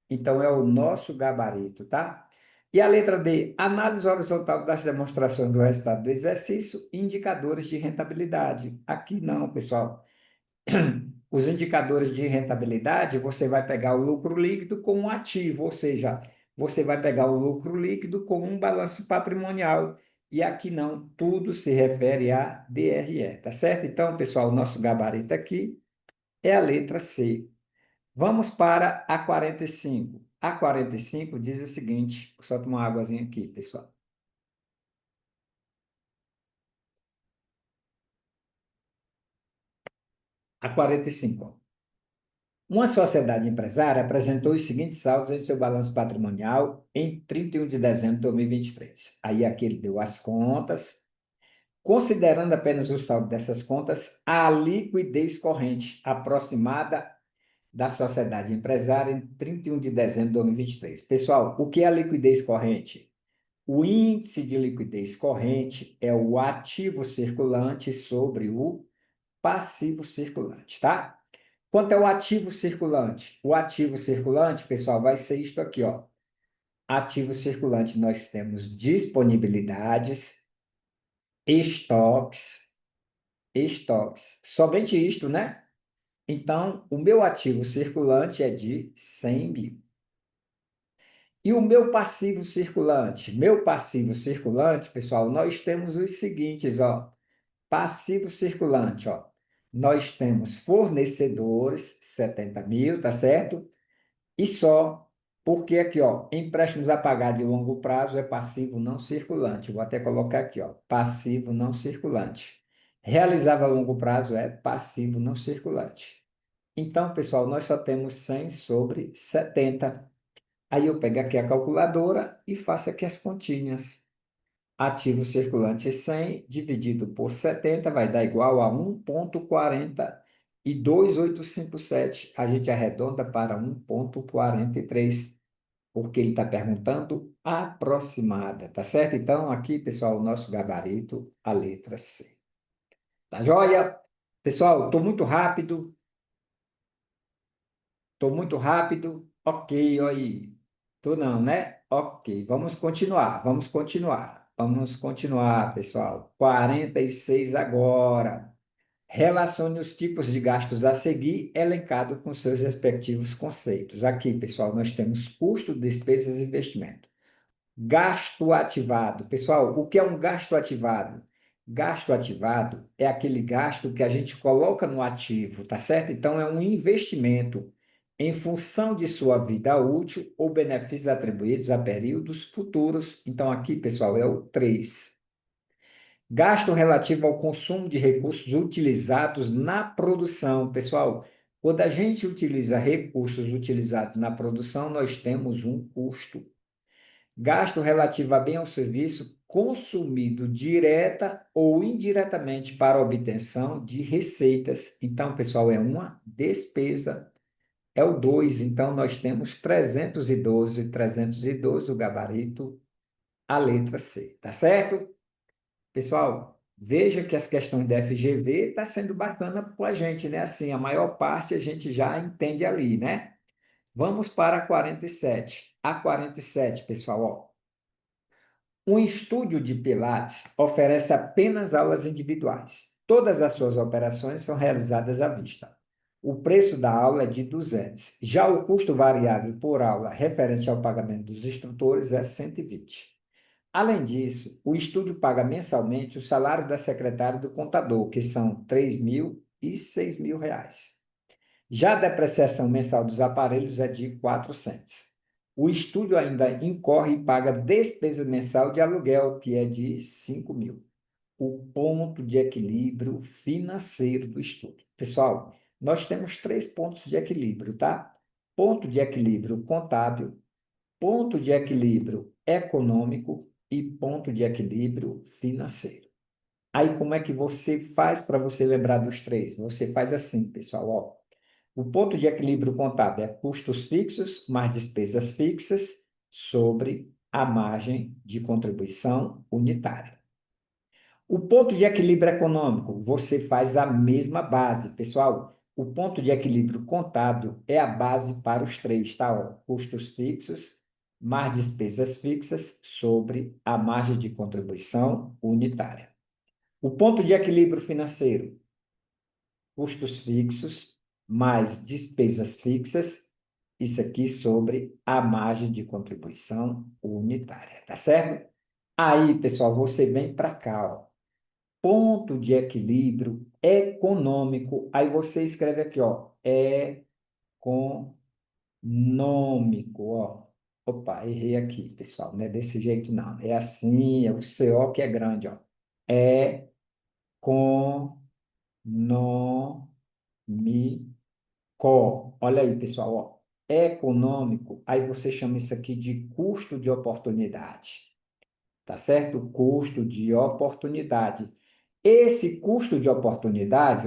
Então, é o nosso gabarito, tá? E a letra D, análise horizontal das demonstrações do resultado do exercício, indicadores de rentabilidade. Aqui não, pessoal. Os indicadores de rentabilidade, você vai pegar o lucro líquido com um ativo, ou seja, você vai pegar o lucro líquido com um balanço patrimonial. E aqui não, tudo se refere a DRE, tá certo? Então, pessoal, o nosso gabarito aqui é a letra C. Vamos para a 45. A 45 diz o seguinte, vou só tomar uma águazinha aqui, pessoal. A 45. Ó. 45. Uma sociedade empresária apresentou os seguintes saldos em seu balanço patrimonial em 31 de dezembro de 2023. Aí aqui ele deu as contas. Considerando apenas o saldo dessas contas, a liquidez corrente aproximada da sociedade empresária em 31 de dezembro de 2023. Pessoal, o que é a liquidez corrente? O índice de liquidez corrente é o ativo circulante sobre o passivo circulante, tá? Quanto é o ativo circulante? O ativo circulante, pessoal, vai ser isto aqui, ó. Ativo circulante, nós temos disponibilidades, estoques, estoques. Somente isto, né? Então, o meu ativo circulante é de 100 mil. E o meu passivo circulante? Meu passivo circulante, pessoal, nós temos os seguintes, ó. Passivo circulante, ó. Nós temos fornecedores, 70 mil, tá certo? E só, porque aqui, ó, empréstimos a pagar de longo prazo é passivo não circulante. Vou até colocar aqui, ó, passivo não circulante. Realizado a longo prazo é passivo não circulante. Então, pessoal, nós só temos 100 sobre 70. Aí eu pego aqui a calculadora e faço aqui as continhas. Ativo circulante 100 dividido por 70 vai dar igual a 1,42857. A gente arredonda para 1,43, porque ele está perguntando aproximada, tá certo? Então, aqui, pessoal, o nosso gabarito, a letra C. Tá joia? Pessoal, estou muito rápido. Estou muito rápido. Ok, aí. Tô não, né? Ok, vamos continuar, vamos continuar. Vamos continuar, pessoal. 46 agora. Relacione os tipos de gastos a seguir, elencado com seus respectivos conceitos. Aqui, pessoal, nós temos custo, despesas e investimento. Gasto ativado. Pessoal, o que é um gasto ativado? Gasto ativado é aquele gasto que a gente coloca no ativo, tá certo? Então, é um investimento em função de sua vida útil ou benefícios atribuídos a períodos futuros. Então, aqui, pessoal, é o 3. Gasto relativo ao consumo de recursos utilizados na produção. Pessoal, quando a gente utiliza recursos utilizados na produção, nós temos um custo. Gasto relativo a bem ou serviço consumido direta ou indiretamente para obtenção de receitas. Então, pessoal, é uma despesa. É o 2. Então, nós temos 312 o gabarito, a letra C. Tá certo? Pessoal, veja que as questões da FGV está sendo bacana com a gente, né? Assim, a maior parte a gente já entende ali, né? Vamos para a 47. A 47, pessoal, ó. Um estúdio de Pilates oferece apenas aulas individuais. Todas as suas operações são realizadas à vista. O preço da aula é de 200. Já o custo variável por aula referente ao pagamento dos instrutores é 120. Além disso, o estúdio paga mensalmente o salário da secretária e do contador, que são 3 mil e 6 mil reais. Já a depreciação mensal dos aparelhos é de 400. O estúdio ainda incorre e paga despesa mensal de aluguel, que é de 5 mil. O ponto de equilíbrio financeiro do estúdio. Pessoal, nós temos 3 pontos de equilíbrio, tá? Ponto de equilíbrio contábil, ponto de equilíbrio econômico e ponto de equilíbrio financeiro. Aí, como é que você faz para você lembrar dos três? Você faz assim, pessoal, ó. O ponto de equilíbrio contábil é custos fixos mais despesas fixas sobre a margem de contribuição unitária. O ponto de equilíbrio econômico, você faz a mesma base, pessoal. O ponto de equilíbrio contábil é a base para os três, tá? Ó, custos fixos mais despesas fixas sobre a margem de contribuição unitária. O ponto de equilíbrio financeiro, custos fixos mais despesas fixas, isso aqui sobre a margem de contribuição unitária, tá certo? Aí, pessoal, você vem para cá, ó. Ponto de equilíbrio econômico. Aí você escreve aqui, ó, econômico, ó. Opa, errei aqui, pessoal, não é desse jeito não. É assim, é o CO que é grande, ó. Econômico. Olha aí, pessoal, ó. Econômico, aí você chama isso aqui de custo de oportunidade, tá certo? Custo de oportunidade. Esse custo de oportunidade.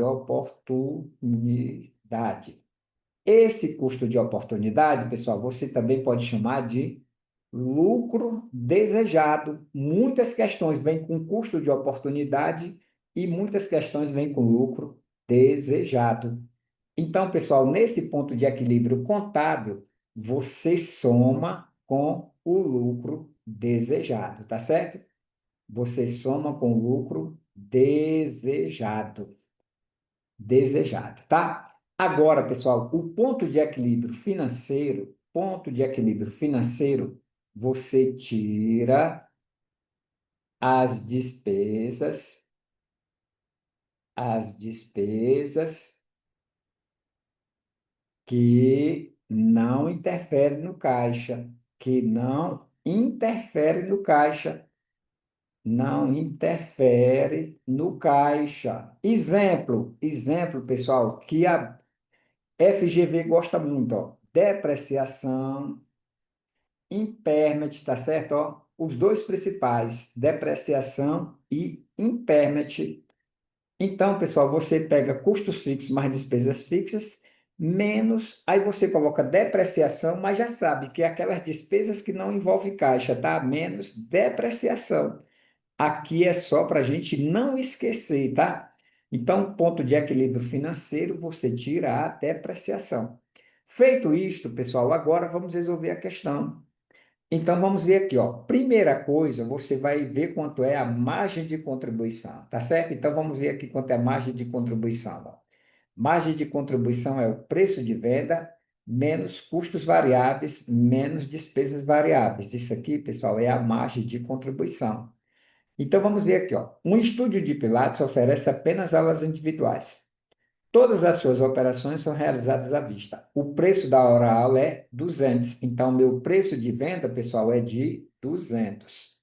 Esse custo de oportunidade, pessoal, você também pode chamar de lucro desejado. Muitas questões vêm com custo de oportunidade e muitas questões vêm com lucro desejado. Então, pessoal, nesse ponto de equilíbrio contábil, você soma com o lucro desejado, tá certo? Você soma com o lucro desejado, tá? Agora, pessoal, o ponto de equilíbrio financeiro, você tira as despesas que não interferem no caixa, que não interfere no caixa. Exemplo, pessoal, que a FGV gosta muito, ó, depreciação, impairment, tá certo? Ó, os dois principais, depreciação e impairment. Então, pessoal, você pega custos fixos mais despesas fixas, menos, aí você coloca depreciação, mas já sabe que é aquelas despesas que não envolvem caixa, tá? Menos depreciação. Aqui é só para a gente não esquecer, tá? Então, ponto de equilíbrio financeiro, você tira a depreciação. Feito isto, pessoal, agora vamos resolver a questão. Então, vamos ver aqui, ó. Primeira coisa, você vai ver quanto é a margem de contribuição, tá certo? Então, vamos ver aqui quanto é a margem de contribuição, ó. Margem de contribuição é o preço de venda menos custos variáveis menos despesas variáveis. Isso aqui, pessoal, é a margem de contribuição. Então, vamos ver aqui, ó. Um estúdio de Pilates oferece apenas aulas individuais. Todas as suas operações são realizadas à vista. O preço da hora-aula é 200. Então, meu preço de venda, pessoal, é de 200.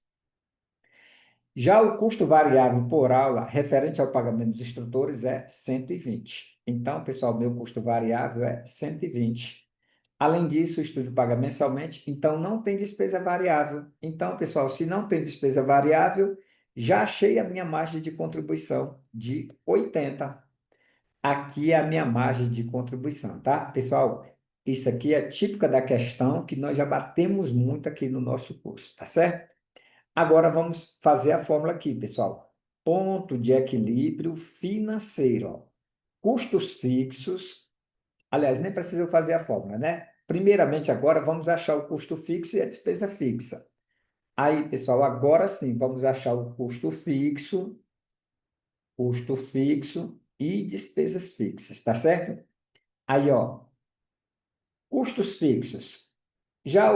Já o custo variável por aula, referente ao pagamento dos instrutores, é 120. Então, pessoal, meu custo variável é 120. Além disso, o estúdio paga mensalmente, então não tem despesa variável. Então, pessoal, se não tem despesa variável, já achei a minha margem de contribuição de 80. Aqui é a minha margem de contribuição, tá? Pessoal, isso aqui é típica da questão que nós já batemos muito aqui no nosso curso, tá certo? Agora vamos fazer a fórmula aqui, pessoal. Ponto de equilíbrio financeiro, ó. Custos fixos. Aliás, nem precisa eu fazer a fórmula, né? Primeiramente, agora vamos achar o custo fixo e a despesa fixa. Aí, pessoal, agora sim, vamos achar o custo fixo e despesas fixas, tá certo? Aí, ó, custos fixos. Já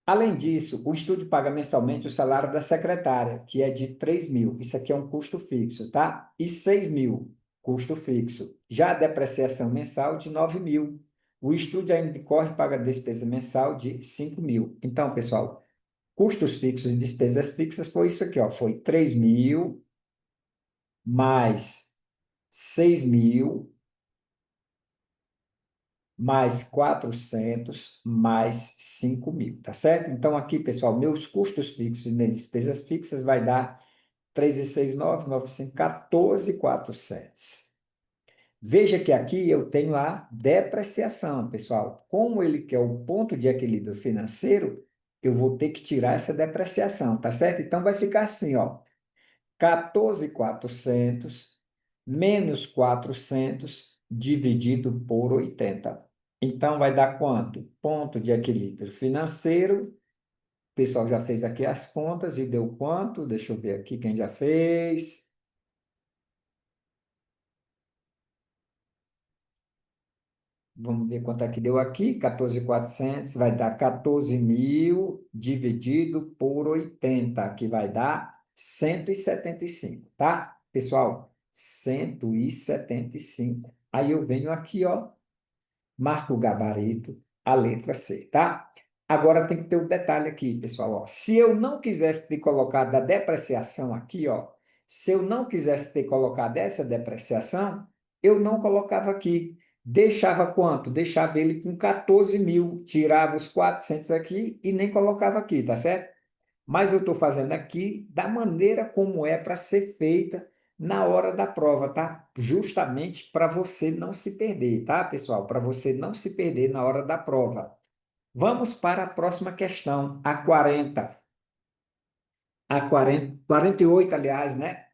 além disso, o estúdio paga mensalmente o salário da secretária, que é de 3.000. Isso aqui é um custo fixo, tá? E 6.000, custo fixo. Já a depreciação mensal de 9.000. O estúdio ainda corre e paga despesa mensal de 5.000. Então, pessoal, custos fixos e despesas fixas foi isso aqui, ó. Foi 3.000 mais 6.000 mais 400 mais 5.000, tá certo? Então, aqui, pessoal, meus custos fixos e minhas despesas fixas vai dar 3 e 6, 9, 9, 5, 14.400. Veja que aqui eu tenho a depreciação, pessoal. Como ele quer o ponto de equilíbrio financeiro, eu vou ter que tirar essa depreciação, tá certo? Então, vai ficar assim, ó. 14.400 menos 400 dividido por 80. Então, vai dar quanto? Ponto de equilíbrio financeiro. O pessoal já fez aqui as contas e deu quanto? Deixa eu ver aqui quem já fez. Vamos ver quanto é que deu aqui. 14.400 vai dar 14.000 dividido por 80, que vai dar 175, tá? Pessoal, 175. Aí eu venho aqui, ó, marco o gabarito, a letra C, tá? Agora tem que ter um detalhe aqui, pessoal, ó. Se eu não quisesse ter colocado a depreciação aqui, ó, se eu não quisesse ter colocado essa depreciação, eu não colocava aqui. Deixava quanto? Deixava ele com 14 mil, tirava os 400 aqui e nem colocava aqui, tá certo? Mas eu estou fazendo aqui da maneira como é para ser feita na hora da prova, tá? Justamente para você não se perder, tá, pessoal? Para você não se perder na hora da prova. Vamos para a próxima questão, a 40. A 40, 48, aliás, né?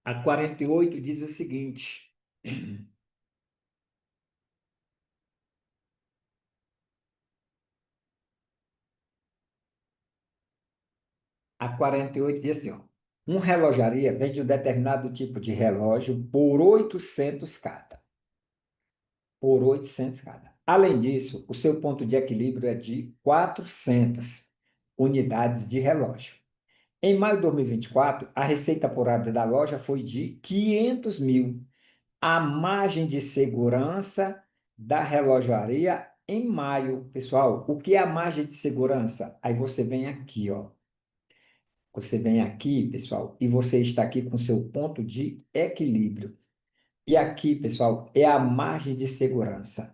A 48 diz o seguinte: a 48 diz assim, ó, um relojaria vende um determinado tipo de relógio por 800 cada. Por 800 cada. Além disso, o seu ponto de equilíbrio é de 400 unidades de relógio. Em maio de 2024, a receita apurada da loja foi de 500 mil. A margem de segurança da relojaria em maio. Pessoal, o que é a margem de segurança? Aí você vem aqui, ó. Você vem aqui, pessoal, e você está aqui com seu ponto de equilíbrio. E aqui, pessoal, é a margem de segurança.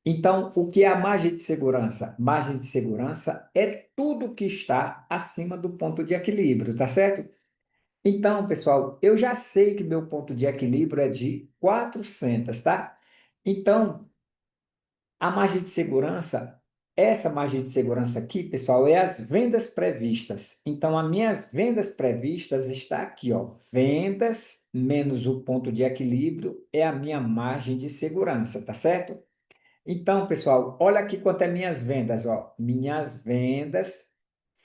Então, o que é a margem de segurança? Margem de segurança é tudo que está acima do ponto de equilíbrio, tá certo? Então, pessoal, eu já sei que meu ponto de equilíbrio é de 400, tá? Então, a margem de segurança, essa margem de segurança aqui, pessoal, é as vendas previstas. Então, as minhas vendas previstas está aqui, ó. Vendas menos o ponto de equilíbrio é a minha margem de segurança, tá certo? Então, pessoal, olha aqui quanto é minhas vendas, ó. Minhas vendas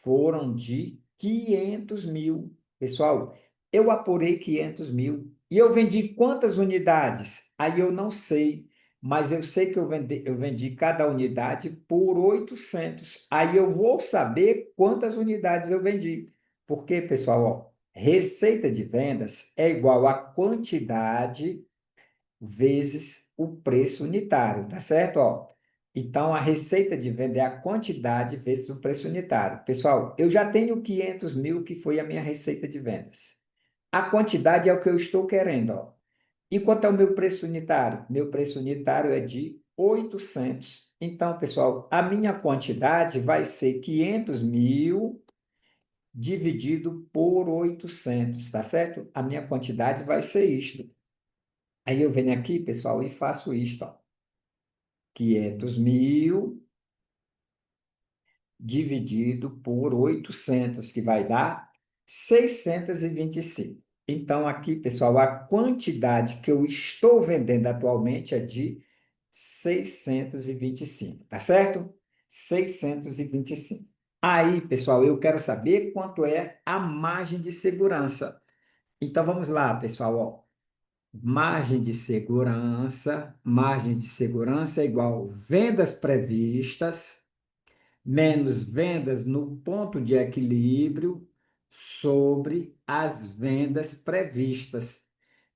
foram de 500 mil. Pessoal, eu apurei 500 mil. E eu vendi quantas unidades? Aí eu não sei, mas eu sei que eu vendi cada unidade por 800. Aí eu vou saber quantas unidades eu vendi. Porque, pessoal, ó, receita de vendas é igual à quantidade vezes o preço unitário, tá certo? Ó, então, a receita de venda é a quantidade vezes o preço unitário. Pessoal, eu já tenho 500 mil, que foi a minha receita de vendas. A quantidade é o que eu estou querendo, ó. E quanto é o meu preço unitário? Meu preço unitário é de 800. Então, pessoal, a minha quantidade vai ser 500 mil dividido por 800, tá certo? A minha quantidade vai ser isto. Aí eu venho aqui, pessoal, e faço isto, ó. 500 mil dividido por 800, que vai dar 625. Então, aqui, pessoal, a quantidade que eu estou vendendo atualmente é de 625, tá certo? 625. Aí, pessoal, eu quero saber quanto é a margem de segurança. Então, vamos lá, pessoal, ó. Margem de segurança é igual vendas previstas menos vendas no ponto de equilíbrio sobre as vendas previstas.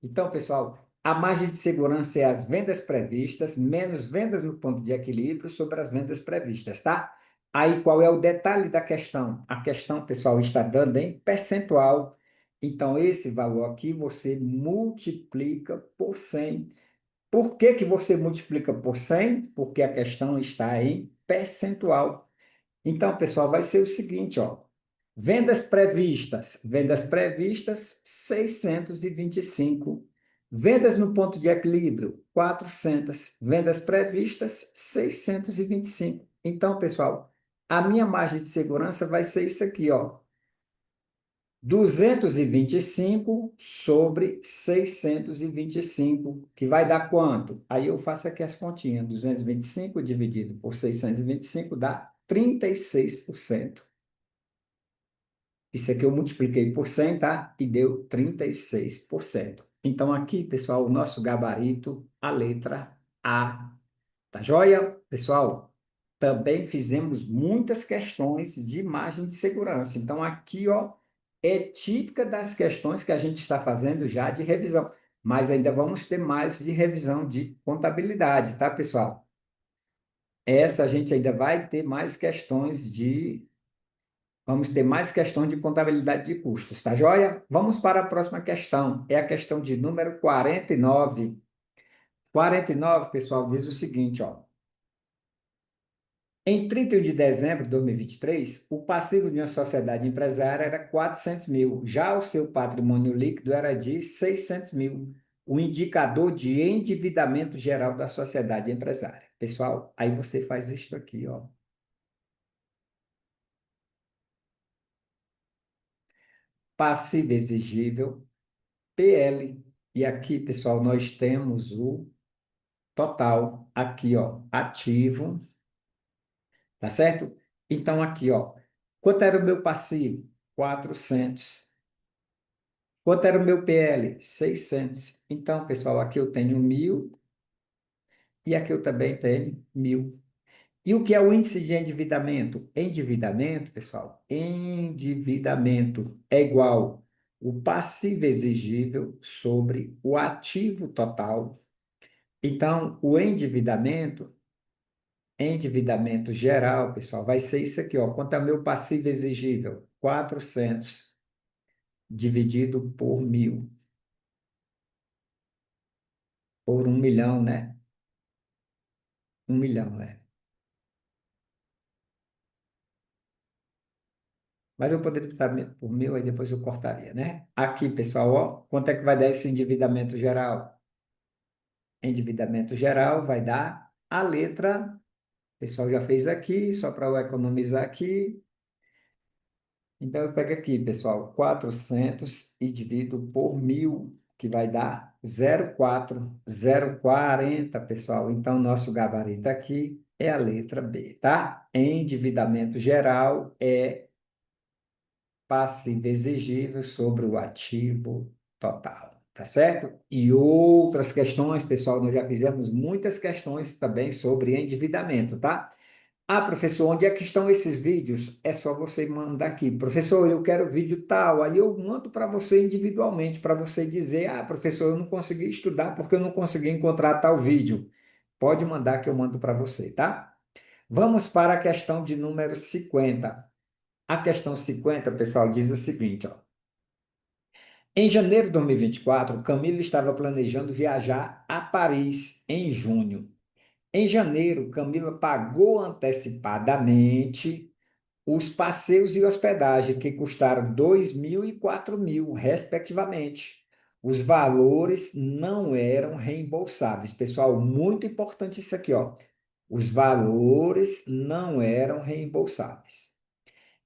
Então, pessoal, a margem de segurança é as vendas previstas menos vendas no ponto de equilíbrio sobre as vendas previstas, tá? Aí, qual é o detalhe da questão? A questão, pessoal, está dando em percentual. Então, esse valor aqui você multiplica por 100. Por que que você multiplica por 100? Porque a questão está em percentual. Então, pessoal, vai ser o seguinte, ó. Vendas previstas 625. Vendas no ponto de equilíbrio 400. Vendas previstas 625. Então, pessoal, a minha margem de segurança vai ser isso aqui, ó. 225 sobre 625, que vai dar quanto? Aí eu faço aqui as continhas. 225 dividido por 625 dá 36%. Isso aqui eu multipliquei por 100, tá? E deu 36%. Então, aqui, pessoal, o nosso gabarito, a letra A. Tá joia? Pessoal, também fizemos muitas questões de margem de segurança. Então, aqui, ó, é típica das questões que a gente está fazendo já de revisão. Mas ainda vamos ter mais de revisão de contabilidade, tá, pessoal? Essa a gente ainda vai ter mais questões de Vamos ter mais questões de contabilidade de custos, tá joia? Vamos para a próxima questão. É a questão de número 49. 49, pessoal, diz o seguinte, ó. Em 31 de dezembro de 2023, o passivo de uma sociedade empresária era 400 mil, já o seu patrimônio líquido era de 600 mil, o indicador de endividamento geral da sociedade empresária. Pessoal, aí você faz isso aqui, ó. Passivo exigível, PL. E aqui, pessoal, nós temos o total, aqui, ó, ativo, tá certo? Então, aqui, ó, quanto era o meu passivo? 400. Quanto era o meu PL? 600. Então, pessoal, aqui eu tenho 1.000 e aqui eu também tenho 1.000. E o que é o índice de endividamento? Endividamento, pessoal, endividamento é igual o passivo exigível sobre o ativo total. Então, o endividamento geral, pessoal, vai ser isso aqui, ó. Quanto é o meu passivo exigível? 400 dividido por 1.000, por 1 milhão, né? 1 milhão, é. Mas eu poderia botar por 1.000, aí depois eu cortaria, né? Aqui, pessoal, ó, quanto é que vai dar esse endividamento geral? Endividamento geral vai dar a letra, o pessoal já fez aqui, só para eu economizar aqui. Então, eu pego aqui, pessoal, 400 e divido por 1.000, que vai dar 0,40, pessoal. Então, nosso gabarito aqui é a letra B, tá? Endividamento geral é passivo exigível sobre o ativo total, tá certo? E outras questões, pessoal, nós já fizemos muitas questões também sobre endividamento, tá? Ah, professor, onde é que estão esses vídeos? É só você mandar aqui. Professor, eu quero vídeo tal. Aí eu mando para você individualmente, para você dizer: ah, professor, eu não consegui estudar porque eu não consegui encontrar tal vídeo. Pode mandar que eu mando para você, tá? Vamos para a questão de número 50. A questão 50, pessoal, diz o seguinte, ó. Em janeiro de 2024, Camila estava planejando viajar a Paris em junho. Em janeiro, Camila pagou antecipadamente os passeios e hospedagem, que custaram 2.000 e 4.000, respectivamente. Os valores não eram reembolsáveis. Pessoal, muito importante isso aqui, ó. Os valores não eram reembolsáveis.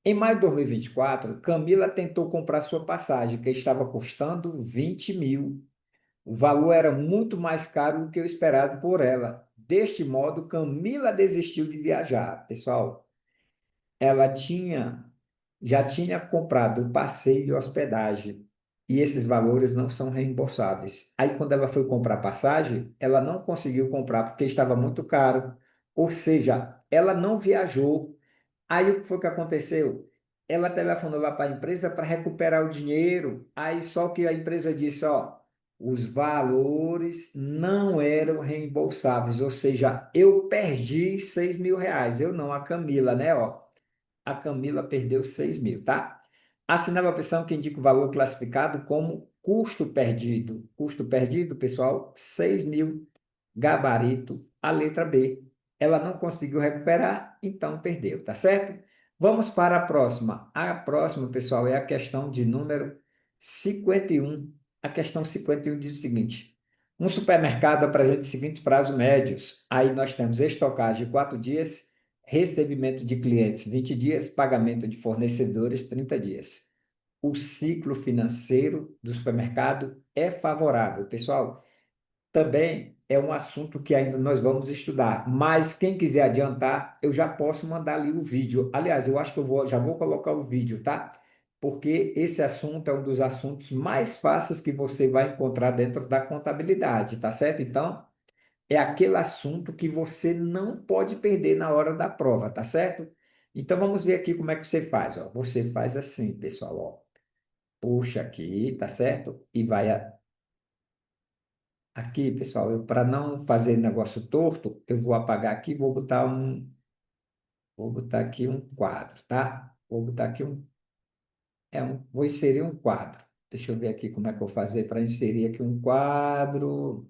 Em maio de 2024, Camila tentou comprar sua passagem, que estava custando 20 mil. O valor era muito mais caro do que o esperado por ela. Deste modo, Camila desistiu de viajar. Pessoal, ela já tinha comprado o passeio e hospedagem, e esses valores não são reembolsáveis. Aí, quando ela foi comprar passagem, ela não conseguiu comprar porque estava muito caro, ou seja, ela não viajou. Aí o que foi que aconteceu? Ela telefonou lá para a empresa para recuperar o dinheiro. Aí só que a empresa disse, ó, os valores não eram reembolsáveis, ou seja, eu perdi 6.000 reais. Eu não, a Camila, né? Ó, a Camila perdeu 6.000, tá? Assinava a opção que indica o valor classificado como custo perdido. Custo perdido, pessoal, 6.000. Gabarito, a letra B. Ela não conseguiu recuperar, então perdeu, tá certo? Vamos para a próxima. A próxima, pessoal, é a questão de número 51. A questão 51 diz o seguinte: um supermercado apresenta os seguintes prazos médios. Aí nós temos estocagem de 4 dias, recebimento de clientes 20 dias, pagamento de fornecedores 30 dias. O ciclo financeiro do supermercado é favorável. Pessoal, também é um assunto que ainda nós vamos estudar, mas quem quiser adiantar, eu já posso mandar ali o vídeo. Aliás, eu acho que já vou colocar o vídeo, tá? Porque esse assunto é um dos assuntos mais fáceis que você vai encontrar dentro da contabilidade, tá certo? Então, é aquele assunto que você não pode perder na hora da prova, tá certo? Então, vamos ver aqui como é que você faz, ó. Você faz assim, pessoal, ó. Puxa aqui, tá certo? E vai aqui, pessoal, eu para não fazer negócio torto, eu vou apagar aqui, vou botar aqui um quadro, tá? Vou botar aqui vou inserir um quadro. Deixa eu ver aqui como é que eu vou fazer para inserir aqui um quadro.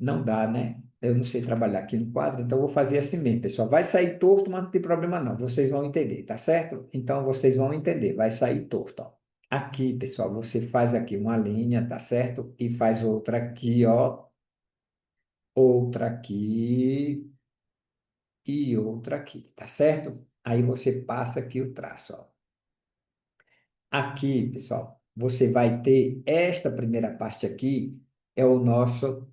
Não dá, né? Eu não sei trabalhar aqui no quadro, então eu vou fazer assim mesmo, pessoal. Vai sair torto, mas não tem problema não. Vocês vão entender, tá certo? Então vocês vão entender, vai sair torto, ó. Aqui, pessoal, você faz aqui uma linha, tá certo? E faz outra aqui, ó. Outra aqui e outra aqui, tá certo? Aí você passa aqui o traço, ó. Aqui, pessoal, você vai ter esta primeira parte aqui, é o nosso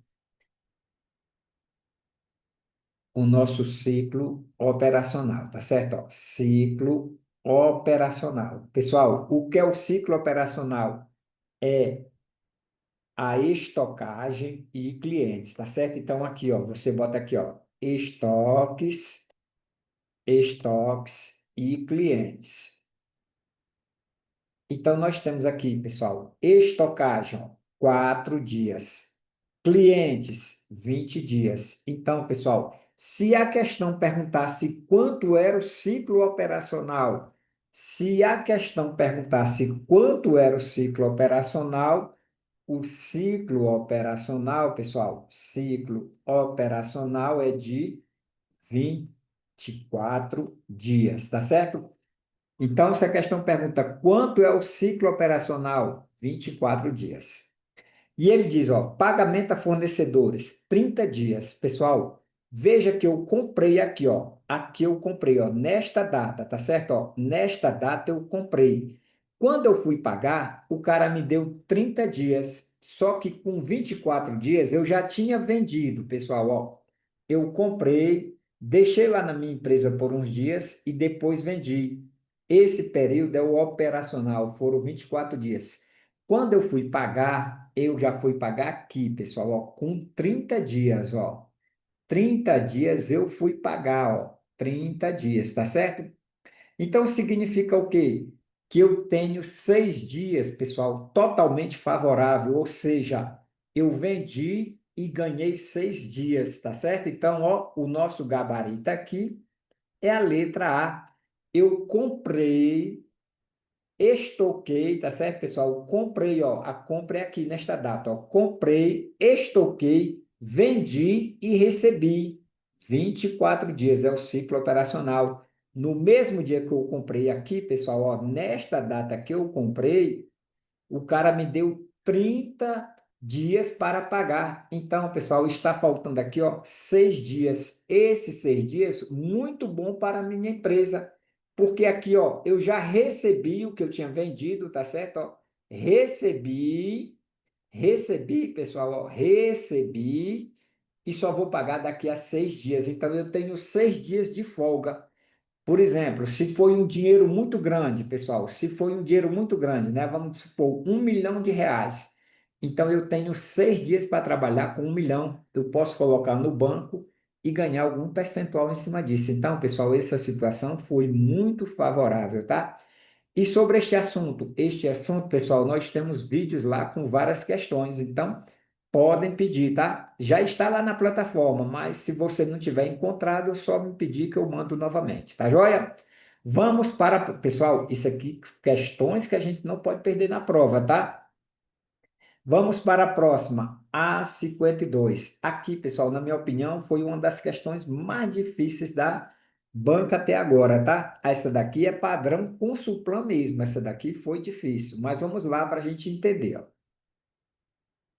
ciclo operacional, tá certo? Ó, ciclo operacional. Pessoal, o que é o ciclo operacional? É a estocagem e clientes, tá certo? Então, aqui, ó, você bota aqui, ó, estoques e clientes. Então, nós temos aqui, pessoal, estocagem, ó, 4 dias. Clientes, 20 dias. Então, pessoal, se a questão perguntasse quanto era o ciclo operacional, se a questão perguntasse quanto era o ciclo operacional, pessoal, ciclo operacional é de 24 dias, tá certo? Então, se a questão pergunta quanto é o ciclo operacional, 24 dias. E ele diz, ó, pagamento a fornecedores, 30 dias. Pessoal, veja que eu comprei aqui, ó. Aqui eu comprei, ó, nesta data, tá certo? Ó, nesta data eu comprei. Quando eu fui pagar, o cara me deu 30 dias. Só que com 24 dias eu já tinha vendido, pessoal, ó. Eu comprei, deixei lá na minha empresa por uns dias e depois vendi. Esse período é o operacional, foram 24 dias. Quando eu fui pagar, eu já fui pagar aqui, pessoal, ó, com 30 dias, ó. 30 dias eu fui pagar, ó. 30 dias, tá certo? Então significa o quê? Que eu tenho 6 dias, pessoal, totalmente favorável, ou seja, eu vendi e ganhei 6 dias, tá certo? Então, ó, o nosso gabarito aqui é a letra A. Eu comprei. Estoquei, tá certo, pessoal? Comprei, ó, a compra é aqui nesta data, ó. Comprei, estoquei, vendi e recebi. 24 dias é o ciclo operacional. No mesmo dia que eu comprei aqui, pessoal, ó, nesta data que eu comprei, o cara me deu 30 dias para pagar. Então, pessoal, está faltando aqui, ó, 6 dias. Esses 6 dias, muito bom para a minha empresa, porque aqui, ó, eu já recebi o que eu tinha vendido, tá certo? Ó, recebi, pessoal, ó, recebi e só vou pagar daqui a 6 dias. Então, eu tenho 6 dias de folga. Por exemplo, se foi um dinheiro muito grande, pessoal, se foi um dinheiro muito grande, né? Vamos supor, R$ 1 milhão. Então, eu tenho 6 dias para trabalhar com 1 milhão. Eu posso colocar no banco e ganhar algum percentual em cima disso. Então, pessoal, essa situação foi muito favorável, tá? E sobre este assunto, pessoal, nós temos vídeos lá com várias questões, então podem pedir, tá? Já está lá na plataforma, mas se você não tiver encontrado, é só me pedir que eu mando novamente, tá joia? Vamos para, pessoal, isso aqui, questões que a gente não pode perder na prova, tá? Vamos para a próxima, A52. Aqui, pessoal, na minha opinião, foi uma das questões mais difíceis da banca até agora, tá? Essa daqui é padrão Consulplan mesmo. Essa daqui foi difícil, mas vamos lá para a gente entender, ó.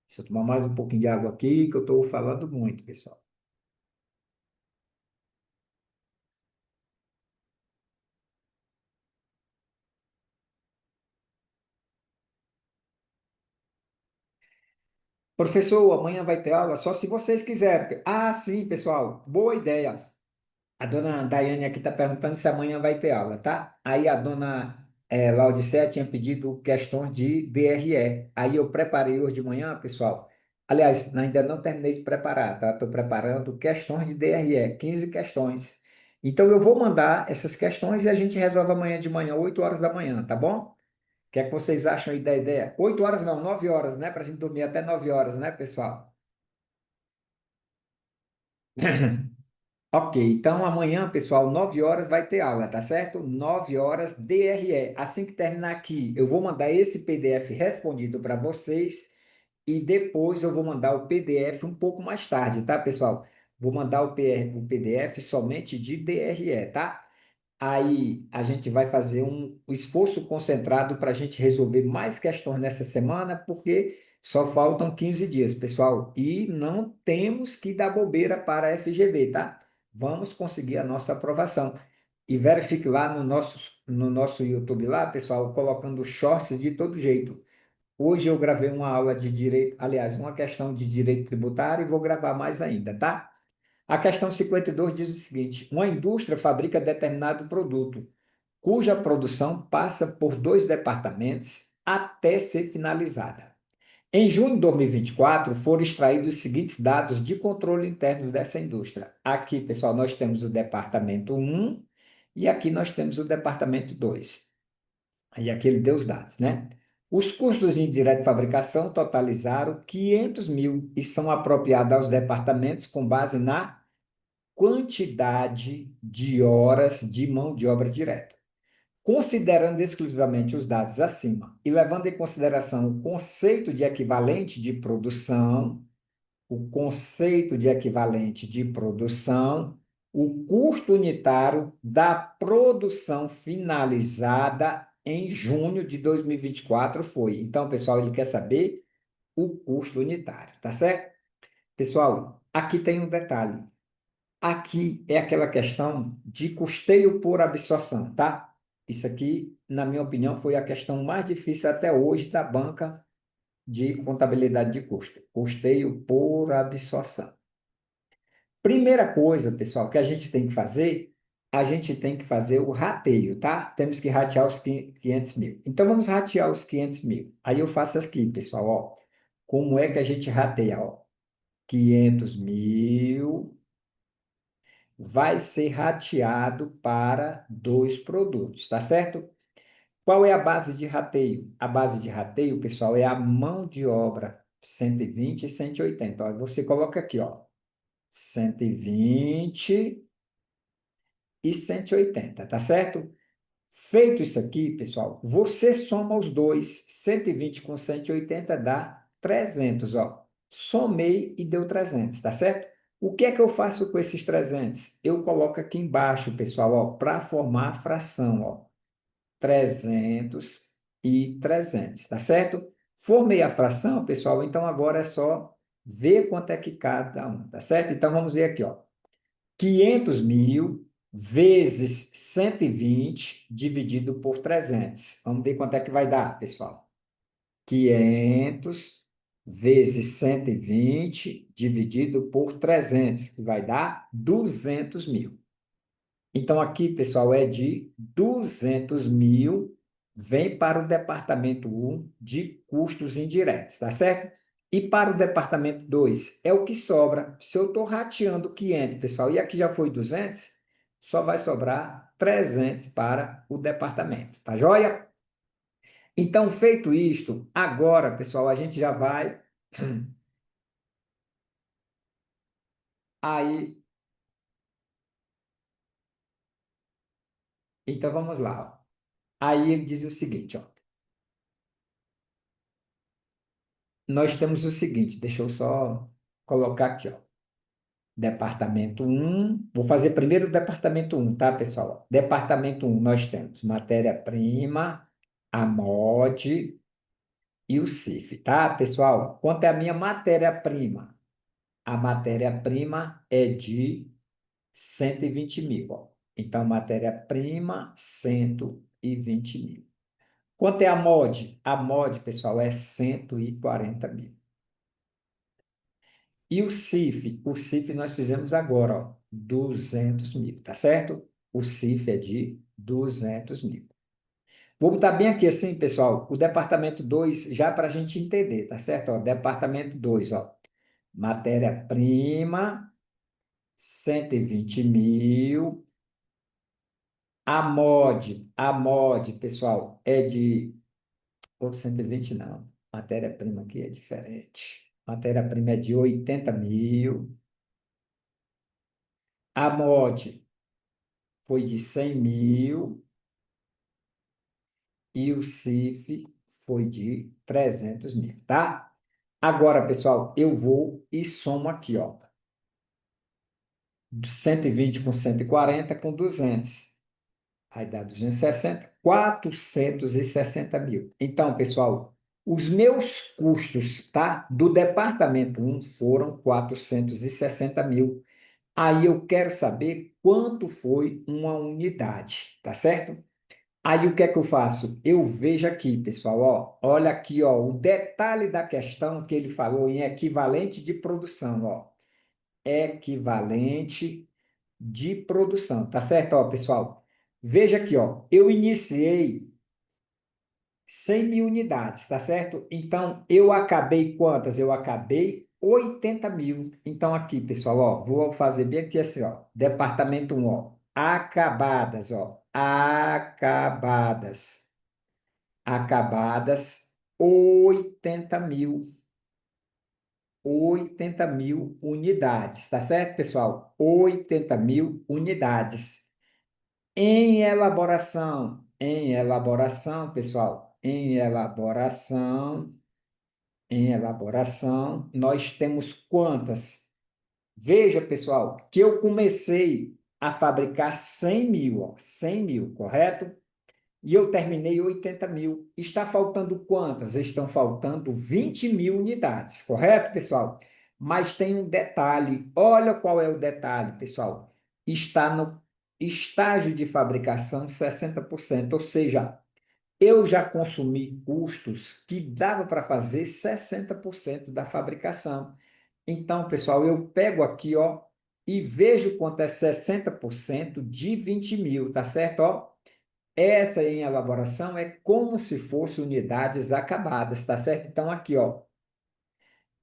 Deixa eu tomar mais um pouquinho de água aqui, que eu estou falando muito, pessoal. Professor, amanhã vai ter aula só se vocês quiserem. Ah, sim, pessoal, boa ideia. A dona Daiane aqui está perguntando se amanhã vai ter aula, tá? Aí a dona Laudicea tinha pedido questões de DRE. Aí eu preparei hoje de manhã, pessoal. Aliás, ainda não terminei de preparar, tá? Estou preparando questões de DRE, 15 questões. Então eu vou mandar essas questões e a gente resolve amanhã de manhã, 8 horas da manhã, tá bom? O que é que vocês acham aí da ideia? 8 horas não, 9 horas, né? Para a gente dormir até 9 horas, né, pessoal? Ok, então amanhã, pessoal, 9 horas vai ter aula, tá certo? 9 horas DRE. Assim que terminar aqui, eu vou mandar esse PDF respondido para vocês e depois eu vou mandar o PDF um pouco mais tarde, tá, pessoal? Vou mandar o PDF somente de DRE, tá? Aí a gente vai fazer um esforço concentrado para a gente resolver mais questões nessa semana, porque só faltam 15 dias, pessoal. E não temos que dar bobeira para a FGV, tá? Vamos conseguir a nossa aprovação. E verifique lá no nosso YouTube lá, pessoal, colocando shorts de todo jeito. Hoje eu gravei uma aula de direito, aliás, uma questão de direito tributário e vou gravar mais ainda, tá? A questão 52 diz o seguinte: uma indústria fabrica determinado produto, cuja produção passa por dois departamentos até ser finalizada. Em junho de 2024, foram extraídos os seguintes dados de controle internos dessa indústria. Aqui, pessoal, nós temos o departamento 1 e aqui nós temos o departamento 2. Aí aqui ele deu os dados, né? Os custos indiretos de fabricação totalizaram 500 mil e são apropriados aos departamentos com base na quantidade de horas de mão de obra direta. Considerando exclusivamente os dados acima e levando em consideração o conceito de equivalente de produção, o custo unitário da produção finalizada em junho de 2024 foi. Então, pessoal, ele quer saber o custo unitário, tá certo? Pessoal, aqui tem um detalhe. Aqui é aquela questão de custeio por absorção, tá? Isso aqui, na minha opinião, foi a questão mais difícil até hoje da banca de contabilidade de custo. Custeio por absorção. Primeira coisa, pessoal, que a gente tem que fazer, a gente tem que fazer o rateio, tá? Temos que ratear os 500 mil. Então, vamos ratear os 500 mil. Aí eu faço aqui, pessoal, ó. Como é que a gente rateia, ó? 500 mil vai ser rateado para dois produtos, tá certo? Qual é a base de rateio? A base de rateio, pessoal, é a mão de obra 120 e 180. Ó, você coloca aqui, ó, 120 e 180, tá certo? Feito isso aqui, pessoal, você soma os dois, 120 com 180 dá 300, ó. Somei e deu 300, tá certo? O que é que eu faço com esses 300? Eu coloco aqui embaixo, pessoal, ó, para formar a fração, ó, 300 e 300, tá certo? Formei a fração, pessoal, então agora é só ver quanto é que cada um, tá certo? Então vamos ver aqui, ó. 500 mil vezes 120 dividido por 300. Vamos ver quanto é que vai dar, pessoal. 500 vezes 120 dividido por 300, que vai dar 200 mil. Então, aqui, pessoal, é de 200 mil, vem para o departamento 1 de custos indiretos, tá certo? E para o departamento 2 é o que sobra. Se eu estou rateando 500, pessoal, e aqui já foi 200, só vai sobrar 300 para o departamento, tá joia? Então, feito isto, agora, pessoal, a gente já vai. Aí, então vamos lá. Ó. Aí ele diz o seguinte, ó. Nós temos o seguinte, deixa eu só colocar aqui, ó. Departamento um, vou fazer primeiro o departamento um, tá, pessoal? Departamento um, nós temos matéria-prima, a MOD e o CIF, tá, pessoal? Quanto é a minha matéria-prima? A matéria-prima é de 120 mil, ó. Então, matéria-prima, 120 mil. Quanto é a MOD? A MOD, pessoal, é 140 mil. E o CIF nós fizemos agora, ó, 200 mil, tá certo? O CIF é de 200 mil. Vou botar bem aqui assim, pessoal, o departamento 2 já para a gente entender, tá certo? Ó, departamento 2, ó, matéria-prima, 120 mil. A MOD, pessoal, é de... Ou 120 não, matéria-prima aqui é diferente. Matéria-prima é de 80 mil. A mod foi de 100 mil e o CIF foi de 300 mil, tá? Agora, pessoal, eu vou e somo aqui, ó. 120 com 140 com 200. Aí dá 260, 460 mil. Então, pessoal, os meus custos, tá? Do departamento um foram 460 mil. Aí eu quero saber quanto foi uma unidade, tá certo? Aí o que é que eu faço? Eu vejo aqui, pessoal, ó, olha aqui, ó, o detalhe da questão que ele falou em equivalente de produção, ó, equivalente de produção, tá certo, ó, pessoal? Veja aqui, ó, eu iniciei 100 mil unidades, tá certo? Então, eu acabei quantas? Eu acabei 80 mil. Então, aqui, pessoal, ó, vou fazer bem aqui assim, ó, departamento um, ó, acabadas, ó, acabadas, 80 mil. 80 mil unidades, tá certo, pessoal? 80 mil unidades. Em elaboração, pessoal, em elaboração, nós temos quantas? Veja, pessoal, que eu comecei a fabricar 100 mil, ó, 100 mil, correto? E eu terminei 80 mil. Está faltando quantas? Estão faltando 20 mil unidades, correto, pessoal? Mas tem um detalhe. Olha qual é o detalhe, pessoal. Está no estágio de fabricação 60%, ou seja, eu já consumi custos que dava para fazer 60% da fabricação. Então, pessoal, eu pego aqui, ó, e vejo quanto é 60% de 20 mil, tá certo? Ó, essa em elaboração é como se fossem unidades acabadas, tá certo? Então, aqui, ó,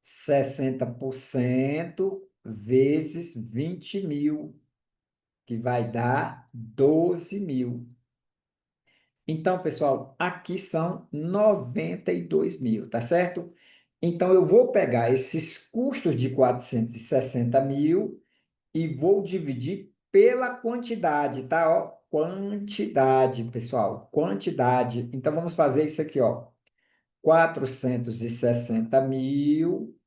60% vezes 20 mil, que vai dar 12 mil. Então, pessoal, aqui são 92 mil, tá certo? Então, eu vou pegar esses custos de 460 mil e vou dividir pela quantidade, tá? Ó, quantidade, pessoal, quantidade. Então, vamos fazer isso aqui, ó. 460 mil,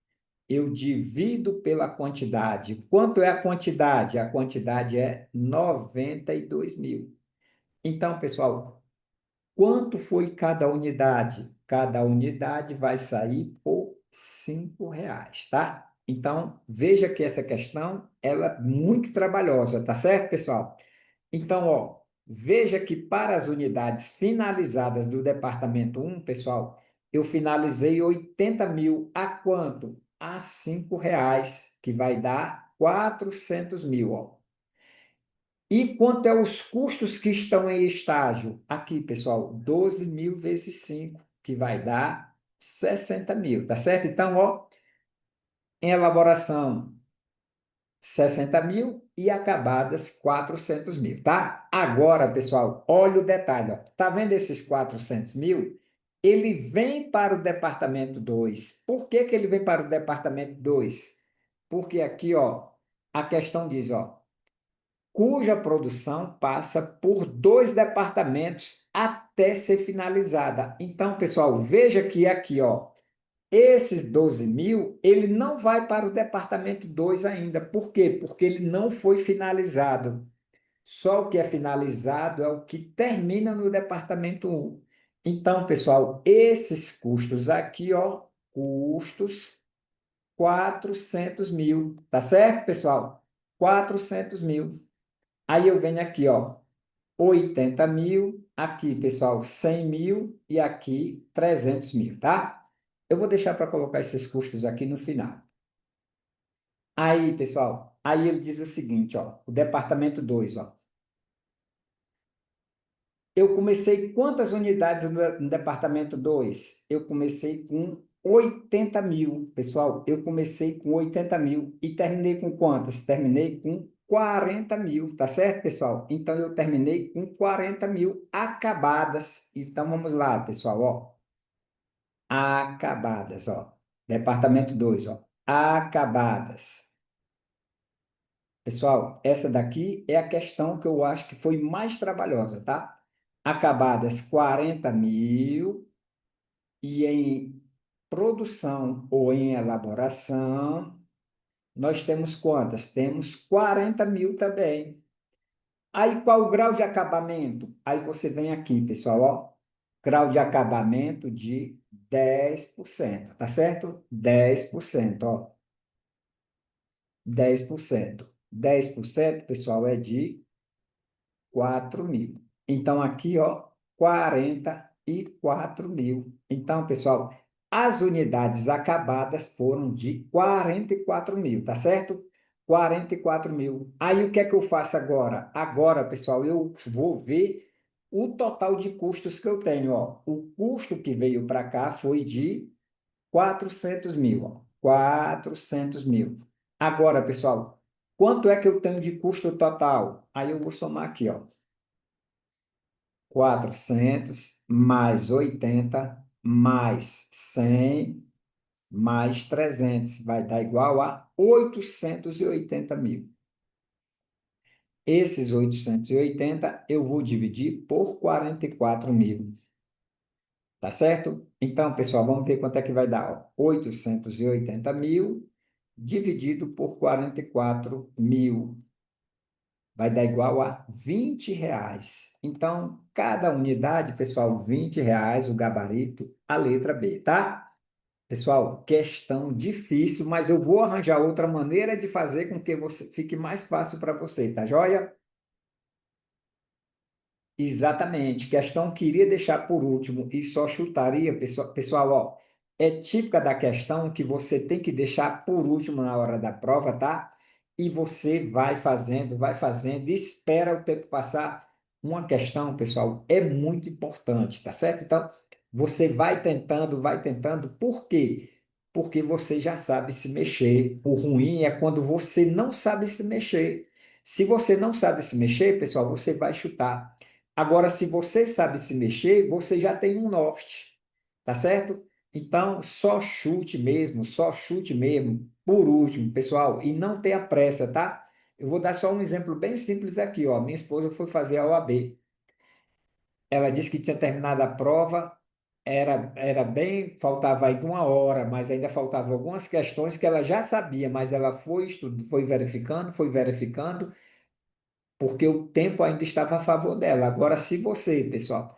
eu divido pela quantidade. Quanto é a quantidade? A quantidade é 92 mil. Então, pessoal, quanto foi cada unidade? Cada unidade vai sair por R$ 5, tá? Então, veja que essa questão ela é muito trabalhosa, tá certo, pessoal? Então, ó, veja que para as unidades finalizadas do departamento um, pessoal, eu finalizei 80 mil a quanto? A R$ 5, que vai dar 400 mil, ó. E quanto é os custos que estão em estágio? Aqui, pessoal, 12 mil vezes 5, que vai dar 60 mil, tá certo? Então, ó, em elaboração, 60 mil e acabadas 400 mil, tá? Agora, pessoal, olha o detalhe, ó. Tá vendo esses 400 mil? Ele vem para o departamento 2. Por que que ele vem para o departamento 2? Porque aqui, ó, a questão diz, ó, cuja produção passa por dois departamentos até ser finalizada. Então, pessoal, veja que aqui, ó, esses 12 mil, ele não vai para o departamento 2 ainda. Por quê? Porque ele não foi finalizado. Só o que é finalizado é o que termina no departamento um. Então, pessoal, esses custos aqui, ó, custos 400 mil. Tá certo, pessoal? 400 mil. Aí eu venho aqui, ó, 80 mil, aqui, pessoal, 100 mil e aqui 300 mil, tá? Eu vou deixar para colocar esses custos aqui no final. Aí, pessoal, aí ele diz o seguinte, ó, o departamento 2, ó. Eu comecei quantas unidades no departamento 2? Eu comecei com 80 mil, pessoal. Eu comecei com 80 mil e terminei com quantas? Terminei com 40 mil, tá certo, pessoal? Então, eu terminei com 40 mil acabadas. Então, vamos lá, pessoal, ó. Acabadas, ó. Departamento 2, ó. Acabadas. Pessoal, essa daqui é a questão que eu acho que foi mais trabalhosa, tá? Acabadas 40 mil e em produção ou em elaboração, nós temos quantas? Temos 40 mil também. Aí, qual o grau de acabamento? Aí você vem aqui, pessoal, ó. Grau de acabamento de 10%, tá certo? 10%, ó. 10%, pessoal, é de 4 mil. Então, aqui, ó, 44 mil. Então, pessoal, as unidades acabadas foram de 44 mil, tá certo? 44 mil. Aí, o que é que eu faço agora? Agora, pessoal, eu vou ver o total de custos que eu tenho, ó. O custo que veio para cá foi de 400 mil, ó. 400 mil. Agora, pessoal, quanto é que eu tenho de custo total? Aí eu vou somar aqui, ó. 400 mais 80 mais 100 mais 300 vai dar igual a 880 mil. Esses 880 eu vou dividir por 44 mil. Tá certo? Então, pessoal, vamos ver quanto é que vai dar. Ó. 880 mil dividido por 44 mil. Vai dar igual a R$ 20. Então, cada unidade, pessoal, R$ 20, o gabarito, a letra B, tá? Pessoal, questão difícil, mas eu vou arranjar outra maneira de fazer com que você fique mais fácil para você, tá joia? Exatamente. Questão que iria deixar por último e só chutaria, pessoal, ó, é típica da questão que você tem que deixar por último na hora da prova, tá? E você vai fazendo, e espera o tempo passar. Uma questão, pessoal, é muito importante, tá certo? Então, você vai tentando, por quê? Porque você já sabe se mexer. O ruim é quando você não sabe se mexer. Se você não sabe se mexer, pessoal, você vai chutar. Agora, se você sabe se mexer, você já tem um norte, tá certo? Então, só chute mesmo, por último, pessoal, e não tenha pressa, tá? Eu vou dar só um exemplo bem simples aqui, ó. Minha esposa foi fazer a OAB. Ela disse que tinha terminado a prova, era bem, faltava aí de uma hora, mas ainda faltavam algumas questões que ela já sabia, mas ela foi verificando, porque o tempo ainda estava a favor dela. Agora, se você, pessoal,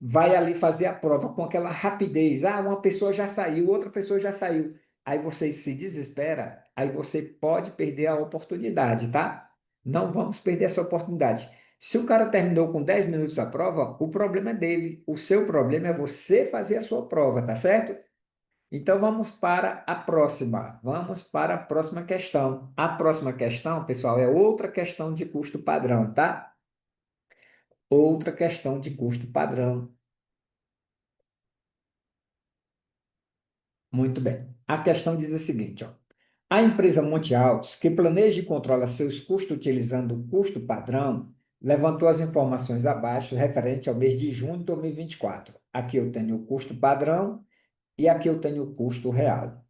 vai ali fazer a prova com aquela rapidez. Ah, uma pessoa já saiu, outra pessoa já saiu. Aí você se desespera, aí você pode perder a oportunidade, tá? Não vamos perder essa oportunidade. Se o cara terminou com 10 minutos a prova, o problema é dele. O seu problema é você fazer a sua prova, tá certo? Então vamos para a próxima. Vamos para a próxima questão. A próxima questão, pessoal, é outra questão de custo padrão, tá? Outra questão de custo padrão. Muito bem. A questão diz o seguinte, ó. A empresa Monte Altos, que planeja e controla seus custos utilizando o custo padrão, levantou as informações abaixo referente ao mês de junho de 2024. Aqui eu tenho o custo padrão e aqui eu tenho o custo real.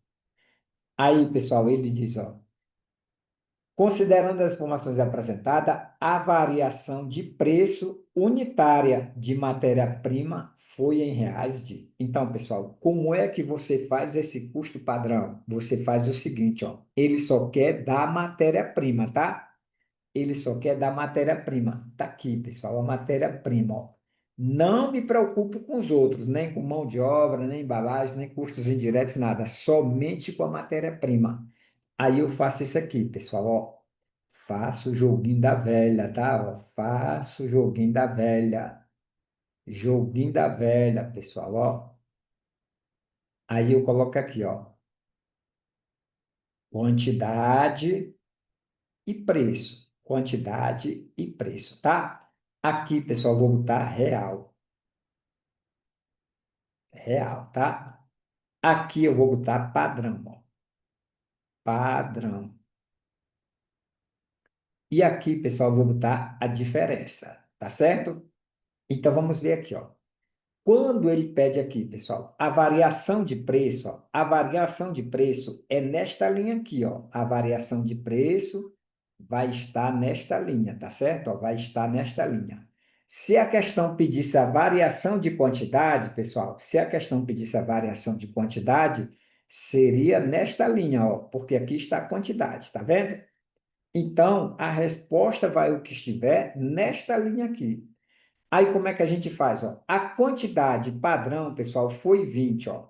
Aí, pessoal, ele diz, ó, considerando as informações apresentadas, a variação de preço unitária de matéria-prima foi em reais de. Então, pessoal, como é que você faz esse custo padrão? Você faz o seguinte, ó, ele só quer da matéria-prima, tá? Ele só quer da matéria-prima. Tá aqui, pessoal, a matéria-prima, ó. Não me preocupo com os outros, nem com mão de obra, nem embalagem, nem custos indiretos, nada. Somente com a matéria-prima. Aí eu faço isso aqui, pessoal, ó. Faço o joguinho da velha, tá? Ó, faço o joguinho da velha. Joguinho da velha, pessoal, ó. Aí eu coloco aqui, ó. Quantidade e preço. Quantidade e preço, tá? Aqui, pessoal, vou botar real. Real, tá? Aqui eu vou botar padrão, ó. Padrão. E aqui, pessoal, eu vou botar a diferença, tá certo? Então vamos ver aqui, ó. Quando ele pede aqui, pessoal, a variação de preço, ó, a variação de preço é nesta linha aqui, ó, a variação de preço vai estar nesta linha, tá certo? Ó, vai estar nesta linha. Se a questão pedisse a variação de quantidade, pessoal, se a questão pedisse a variação de quantidade, seria nesta linha, ó, porque aqui está a quantidade, tá vendo? Então, a resposta vai o que estiver nesta linha aqui. Aí, como é que a gente faz, ó? A quantidade padrão, pessoal, foi 20, ó.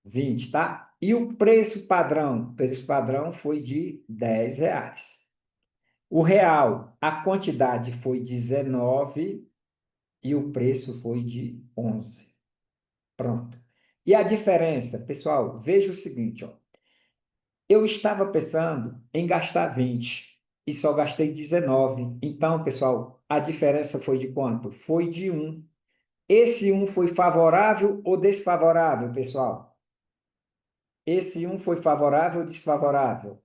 20, tá? E o preço padrão foi de R$ 10. O real, a quantidade foi 19 e o preço foi de 11. Pronto. E a diferença, pessoal, veja o seguinte, ó. Eu estava pensando em gastar 20 e só gastei 19. Então, pessoal, a diferença foi de quanto? Foi de 1. Esse 1 foi favorável ou desfavorável, pessoal? Esse 1 foi favorável ou desfavorável?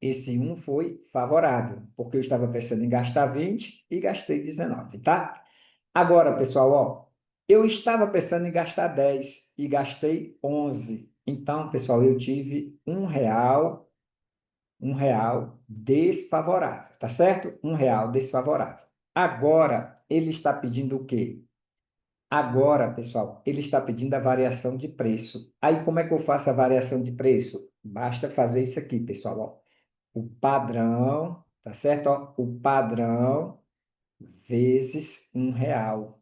Esse 1 foi favorável, porque eu estava pensando em gastar 20 e gastei 19, tá? Agora, pessoal, ó, eu estava pensando em gastar 10 e gastei 11. Então, pessoal, eu tive R$ 1 desfavorável, tá certo? R$ 1 desfavorável. Agora, ele está pedindo o quê? Agora, pessoal, ele está pedindo a variação de preço. Aí, como é que eu faço a variação de preço? Basta fazer isso aqui, pessoal, ó. O padrão, tá certo? Ó, o padrão vezes R$ 1.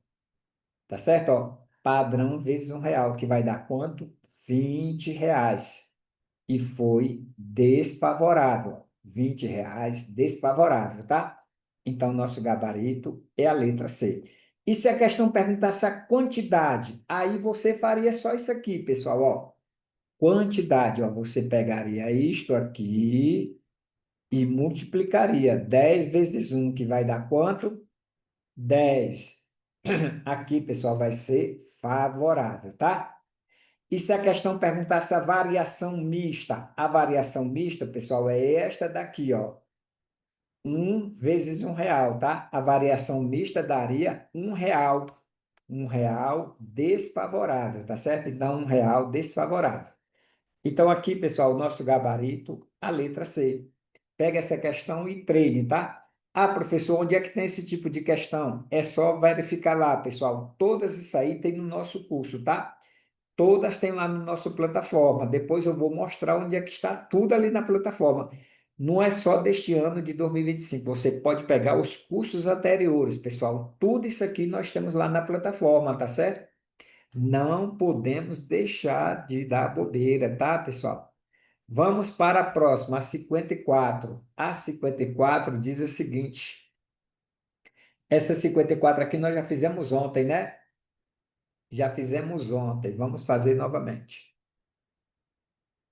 Tá certo? Ó, padrão vezes R$ 1, que vai dar quanto? R$ 20. E foi desfavorável. R$ 20 desfavorável, tá? Então, nosso gabarito é a letra C. E se a questão perguntasse a quantidade, aí você faria só isso aqui, pessoal, ó. Quantidade, ó, você pegaria isto aqui e multiplicaria 10 vezes 1, que vai dar quanto? 10. Aqui, pessoal, vai ser favorável, tá? E se a questão perguntasse a variação mista? A variação mista, pessoal, é esta daqui, ó. 1 vezes R$ 1, tá? A variação mista daria R$ 1. R$ 1 desfavorável, tá certo? Então, R$ 1 desfavorável. Então, aqui, pessoal, o nosso gabarito, a letra C. Pega essa questão e treine, tá? Ah, professor, onde é que tem esse tipo de questão? É só verificar lá, pessoal. Todas isso aí tem no nosso curso, tá? Todas têm lá na nossa plataforma. Depois eu vou mostrar onde é que está tudo ali na plataforma. Não é só deste ano de 2025. Você pode pegar os cursos anteriores, pessoal. Tudo isso aqui nós temos lá na plataforma, tá certo? Não podemos deixar de dar bobeira, tá, pessoal? Vamos para a próxima, a 54. A 54 diz o seguinte: essa 54 aqui nós já fizemos ontem, né? Já fizemos ontem. Vamos fazer novamente.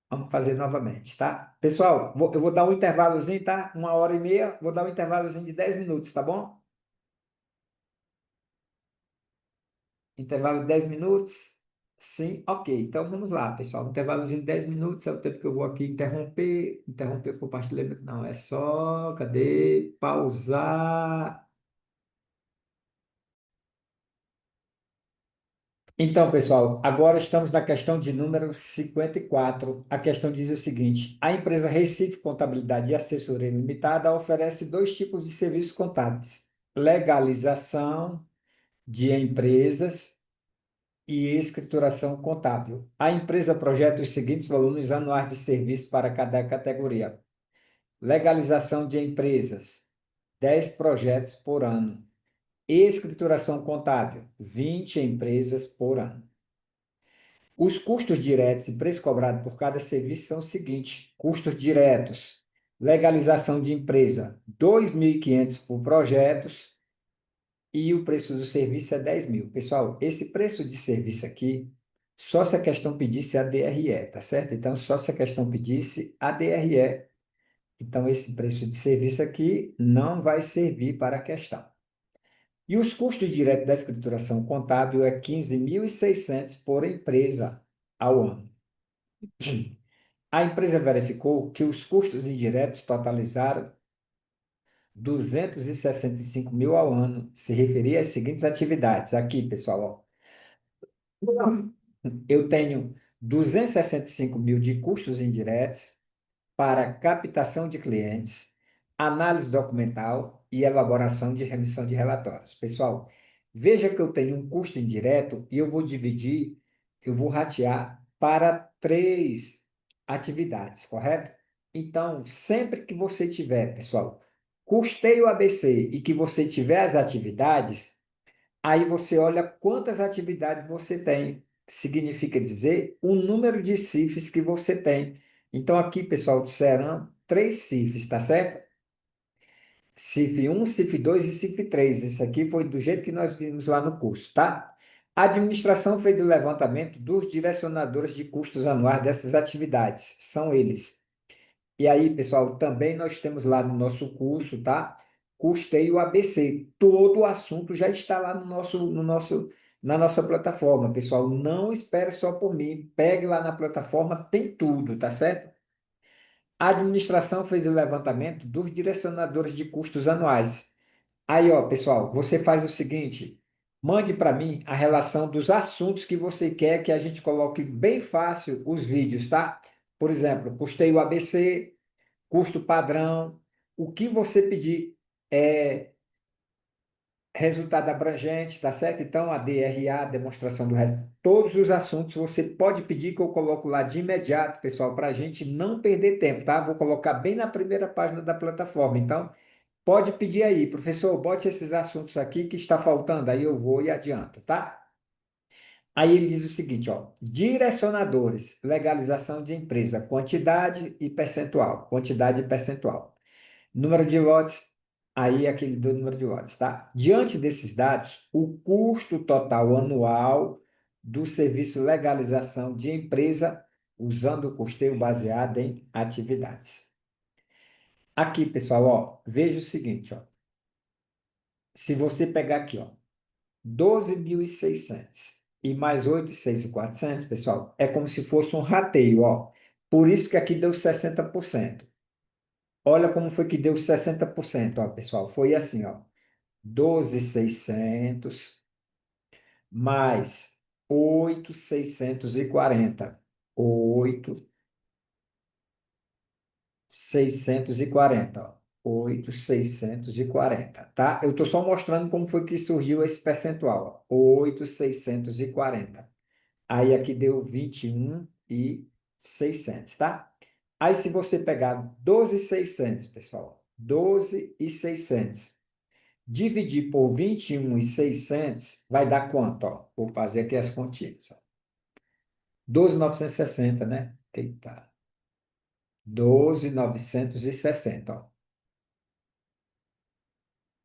Vamos fazer novamente, tá? Pessoal, eu vou dar um intervalozinho, tá? 1h30, vou dar um intervalozinho de 10 minutos, tá bom? Intervalo de 10 minutos? Sim, ok. Então vamos lá, pessoal. Intervalozinho de 10 minutos é o tempo que eu vou aqui interromper o compartilhamento. Não, é só, cadê? Pausar. Então, pessoal, agora estamos na questão de número 54. A questão diz o seguinte: a empresa Recife Contabilidade e Assessoria Limitada oferece dois tipos de serviços contábeis: legalização de empresas e escrituração contábil. A empresa projeta os seguintes volumes anuais de serviço para cada categoria: legalização de empresas, 10 projetos por ano; escrituração contábil, 20 empresas por ano. Os custos diretos e preço cobrado por cada serviço são os seguintes: custos diretos, legalização de empresa, 2.500 por projetos e o preço do serviço é 10.000. Pessoal, esse preço de serviço aqui, só se a questão pedisse a DRE, tá certo? Então, só se a questão pedisse a DRE. Então, esse preço de serviço aqui não vai servir para a questão. E os custos diretos da escrituração contábil é 15.600 por empresa ao ano. A empresa verificou que os custos indiretos totalizaram 265.000 ao ano. Se referia às seguintes atividades. Aqui, pessoal, ó. Eu tenho 265.000 de custos indiretos, para captação de clientes, análise documental e elaboração de remissão de relatórios. Pessoal, veja que eu tenho um custo indireto e eu vou dividir, eu vou ratear para três atividades, correto? Então, sempre que você tiver, pessoal, custeio ABC e que você tiver as atividades, aí você olha quantas atividades você tem. Significa dizer o número de CIFs que você tem. Então, aqui, pessoal, serão três CIFs, tá certo? CIF 1, CIF 2 e CIF 3. Isso aqui foi do jeito que nós vimos lá no curso, tá? A administração fez o levantamento dos direcionadores de custos anuais dessas atividades. São eles: e aí, pessoal, também nós temos lá no nosso curso, tá? Custeio ABC. Todo o assunto já está lá na nossa plataforma, pessoal. Não espere só por mim. Pegue lá na plataforma, tem tudo, tá certo? A administração fez o levantamento dos direcionadores de custos anuais. Aí, ó, pessoal, você faz o seguinte: mande para mim a relação dos assuntos que você quer que a gente coloque bem fácil os vídeos, tá? Por exemplo, custeio ABC, custo padrão, o que você pedir é resultado abrangente, tá certo? Então, a DRA, demonstração do resultado, todos os assuntos você pode pedir que eu coloco lá de imediato, pessoal, para a gente não perder tempo, tá? Vou colocar bem na primeira página da plataforma. Então, pode pedir aí, professor, bote esses assuntos aqui que está faltando, aí eu vou e adianto, tá? Aí ele diz o seguinte, ó, direcionadores, legalização de empresa, quantidade e percentual, quantidade e percentual. Número de lotes, aí aquele do número de lotes, tá? Diante desses dados, o custo total anual do serviço legalização de empresa usando o custeio baseado em atividades. Aqui, pessoal, ó, veja o seguinte, ó. Se você pegar aqui, ó, 12.600 e mais 8.6.400, pessoal, é como se fosse um rateio, ó. Por isso que aqui deu 60%. Olha como foi que deu 60%, ó, pessoal. Foi assim, ó. 12.600 mais 8.640. 8.640, ó. 8.640, tá? Eu estou só mostrando como foi que surgiu esse percentual, ó. 8.640. Aí aqui deu 21.600, tá? Aí se você pegar 12.600, pessoal, 12.600 dividir por 21.600 vai dar quanto? Ó? Vou fazer aqui as continhas. Ó. 12.960, né? Eita. 12.960, ó.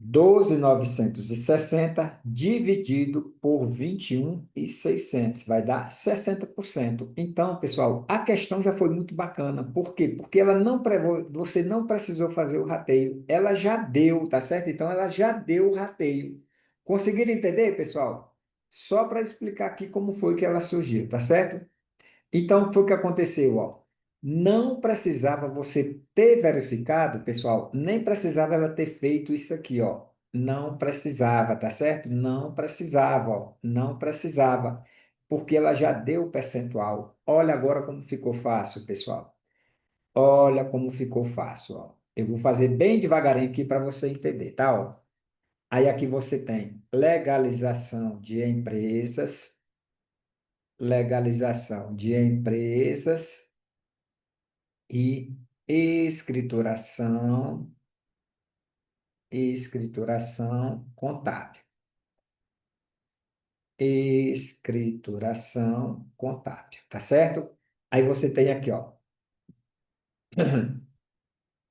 12.960 dividido por 21.600 vai dar 60%. Então, pessoal, a questão já foi muito bacana. Por quê? Porque ela não você não precisou fazer o rateio. Ela já deu, tá certo? Então, ela já deu o rateio. Conseguiram entender, pessoal? Só para explicar aqui como foi que ela surgiu, tá certo? Então, foi o que aconteceu, ó. Não precisava você ter verificado, pessoal, nem precisava ela ter feito isso aqui, ó. Não precisava, tá certo? Não precisava, ó. Não precisava, porque ela já deu o percentual. Olha agora como ficou fácil, pessoal. Olha como ficou fácil, ó. Eu vou fazer bem devagarinho aqui para você entender, tá? Ó. Aí aqui você tem legalização de empresas e escrituração, escrituração contábil. Escrituração contábil, tá certo? Aí você tem aqui, ó,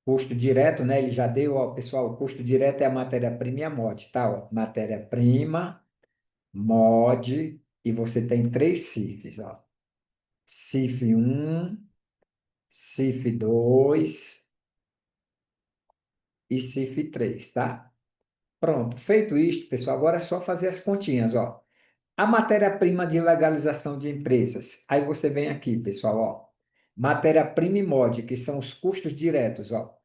custo direto, né? Ele já deu, ó, pessoal, o custo direto é a matéria-prima e a mod, tá? Ó, matéria-prima, mod, e você tem três CIFs, ó. CIF 1, CIF 2 e CIF 3, tá? Pronto, feito isto, pessoal, agora é só fazer as continhas, ó. A matéria-prima de legalização de empresas. Aí você vem aqui, pessoal, ó. Matéria-prima e mod, que são os custos diretos, ó.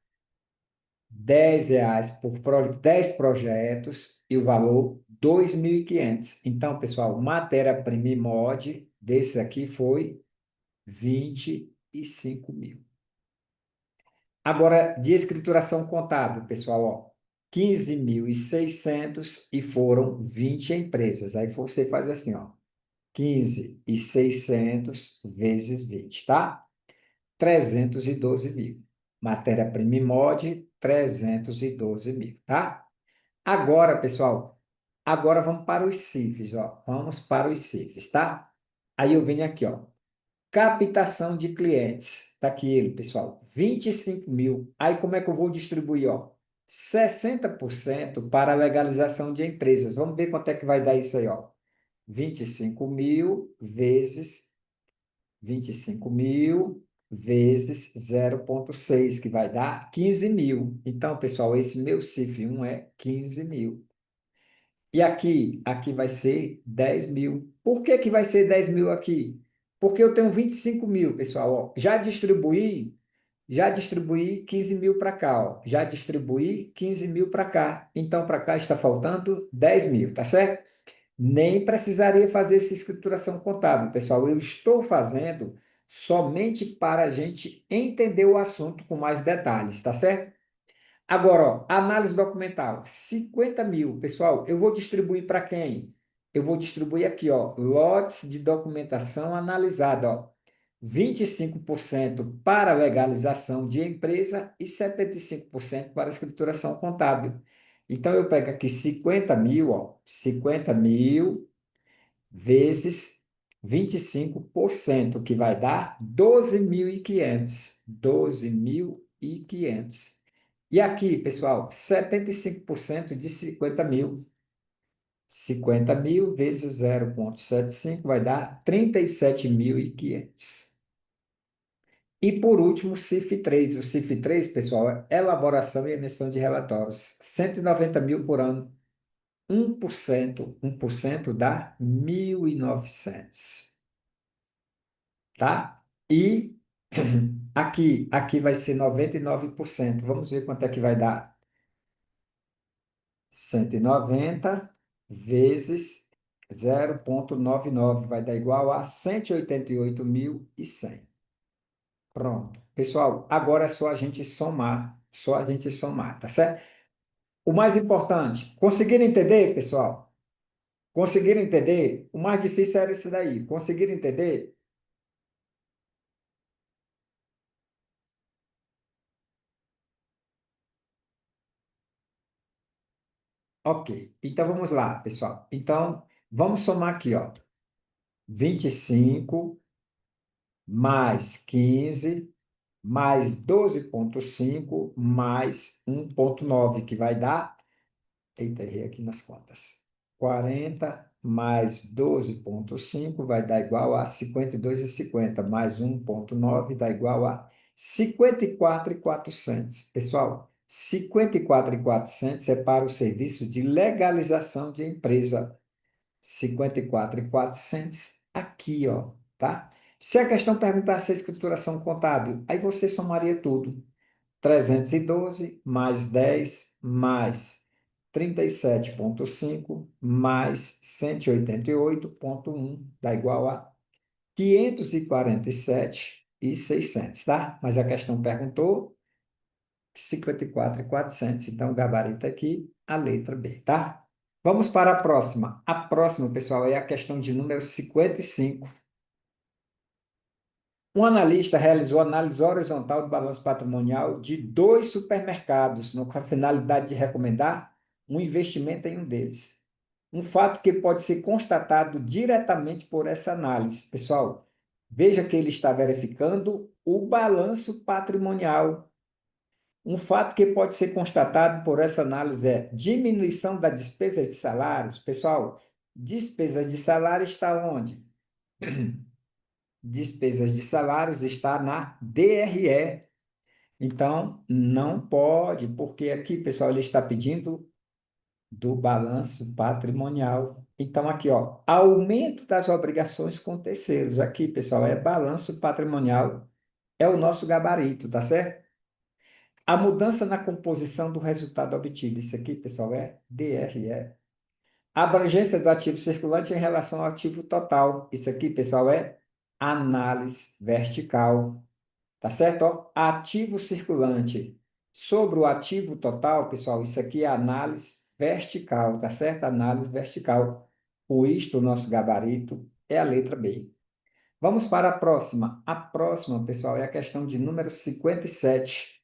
R$ 10 por 10 projetos e o valor 2.500. Então, pessoal, matéria-prima e mod desse aqui foi 25 mil. Agora, de escrituração contábil, pessoal, ó, 15.600 e foram 20 empresas. Aí você faz assim, ó, 15.600 vezes 20, tá? 312 mil. Matéria-prima e mod, 312 mil, tá? Agora, pessoal, agora vamos para os CIFs, ó. Vamos para os CIFs, tá? Aí eu venho aqui, ó. Captação de clientes. Está aqui ele, pessoal. 25 mil. Aí como é que eu vou distribuir? Ó? 60% para a legalização de empresas. Vamos ver quanto é que vai dar isso aí. Ó. 25 mil vezes 25 mil vezes 0,6, que vai dar 15 mil. Então, pessoal, esse meu CIF1 é 15 mil. E aqui vai ser 10 mil. Por que que vai ser 10 mil aqui? Porque eu tenho 25 mil, pessoal. Ó. Já distribuí 15 mil para cá. Ó. Já distribuí 15 mil para cá. Então, para cá está faltando 10 mil, tá certo? Nem precisaria fazer essa escrituração contábil, pessoal. Eu estou fazendo somente para a gente entender o assunto com mais detalhes, tá certo? Agora, ó, análise documental, 50 mil. Pessoal, eu vou distribuir para quem? Eu vou distribuir aqui, ó, lotes de documentação analisada, ó. 25% para legalização de empresa e 75% para escrituração contábil. Então, eu pego aqui 50 mil, ó, 50 mil vezes 25%, que vai dar 12.500. 12.500. E aqui, pessoal, 75% de 50 mil. 50 mil vezes 0,75 vai dar 37.500. E por último, o CIF3. O CIF3, pessoal, é elaboração e emissão de relatórios. 190 mil por ano. 1% dá 1.900, tá? E aqui vai ser 99%. Vamos ver quanto é que vai dar. 190 vezes 0,99 vai dar igual a 188.100. Pronto. Pessoal, agora é só a gente somar. Só a gente somar, tá certo? O mais importante, conseguiram entender, pessoal? Conseguiram entender? O mais difícil era esse daí. Conseguiram entender? Ok. Então vamos lá, pessoal. Então, vamos somar aqui, ó. 25 mais 15 mais 12,5 mais 1,9 que vai dar. Eita, errei aqui nas contas. 40 mais 12,5 vai dar igual a 52,50 mais 1,9 dá igual a 54.400. Pessoal, 54.400 é para o serviço de legalização de empresa. 54.400 aqui, ó, tá? Se a questão perguntasse a escrituração contábil, aí você somaria tudo. 312 mais 10 mais 37,5 mais 188,1 dá igual a 547.600, tá? Mas a questão perguntou 54.400, então o gabarito aqui, a letra B, tá? Vamos para a próxima. A próxima, pessoal, é a questão de número 55. Um analista realizou análise horizontal do balanço patrimonial de dois supermercados, com a finalidade de recomendar um investimento em um deles. Um fato que pode ser constatado diretamente por essa análise. Pessoal, veja que ele está verificando o balanço patrimonial. Um fato que pode ser constatado por essa análise é diminuição da despesa de salários. Pessoal, despesa de salário está onde? Despesas de salários está na DRE. Então, não pode, porque aqui, pessoal, ele está pedindo do balanço patrimonial. Então, aqui, ó, aumento das obrigações com terceiros. Aqui, pessoal, é balanço patrimonial, é o nosso gabarito, tá certo? A mudança na composição do resultado obtido. Isso aqui, pessoal, é DRE. A abrangência do ativo circulante em relação ao ativo total. Isso aqui, pessoal, é análise vertical. Tá certo? Ó, ativo circulante. Sobre o ativo total, pessoal, isso aqui é análise vertical, tá certo? Análise vertical. Com isto, o nosso gabarito é a letra B. Vamos para a próxima. A próxima, pessoal, é a questão de número 57.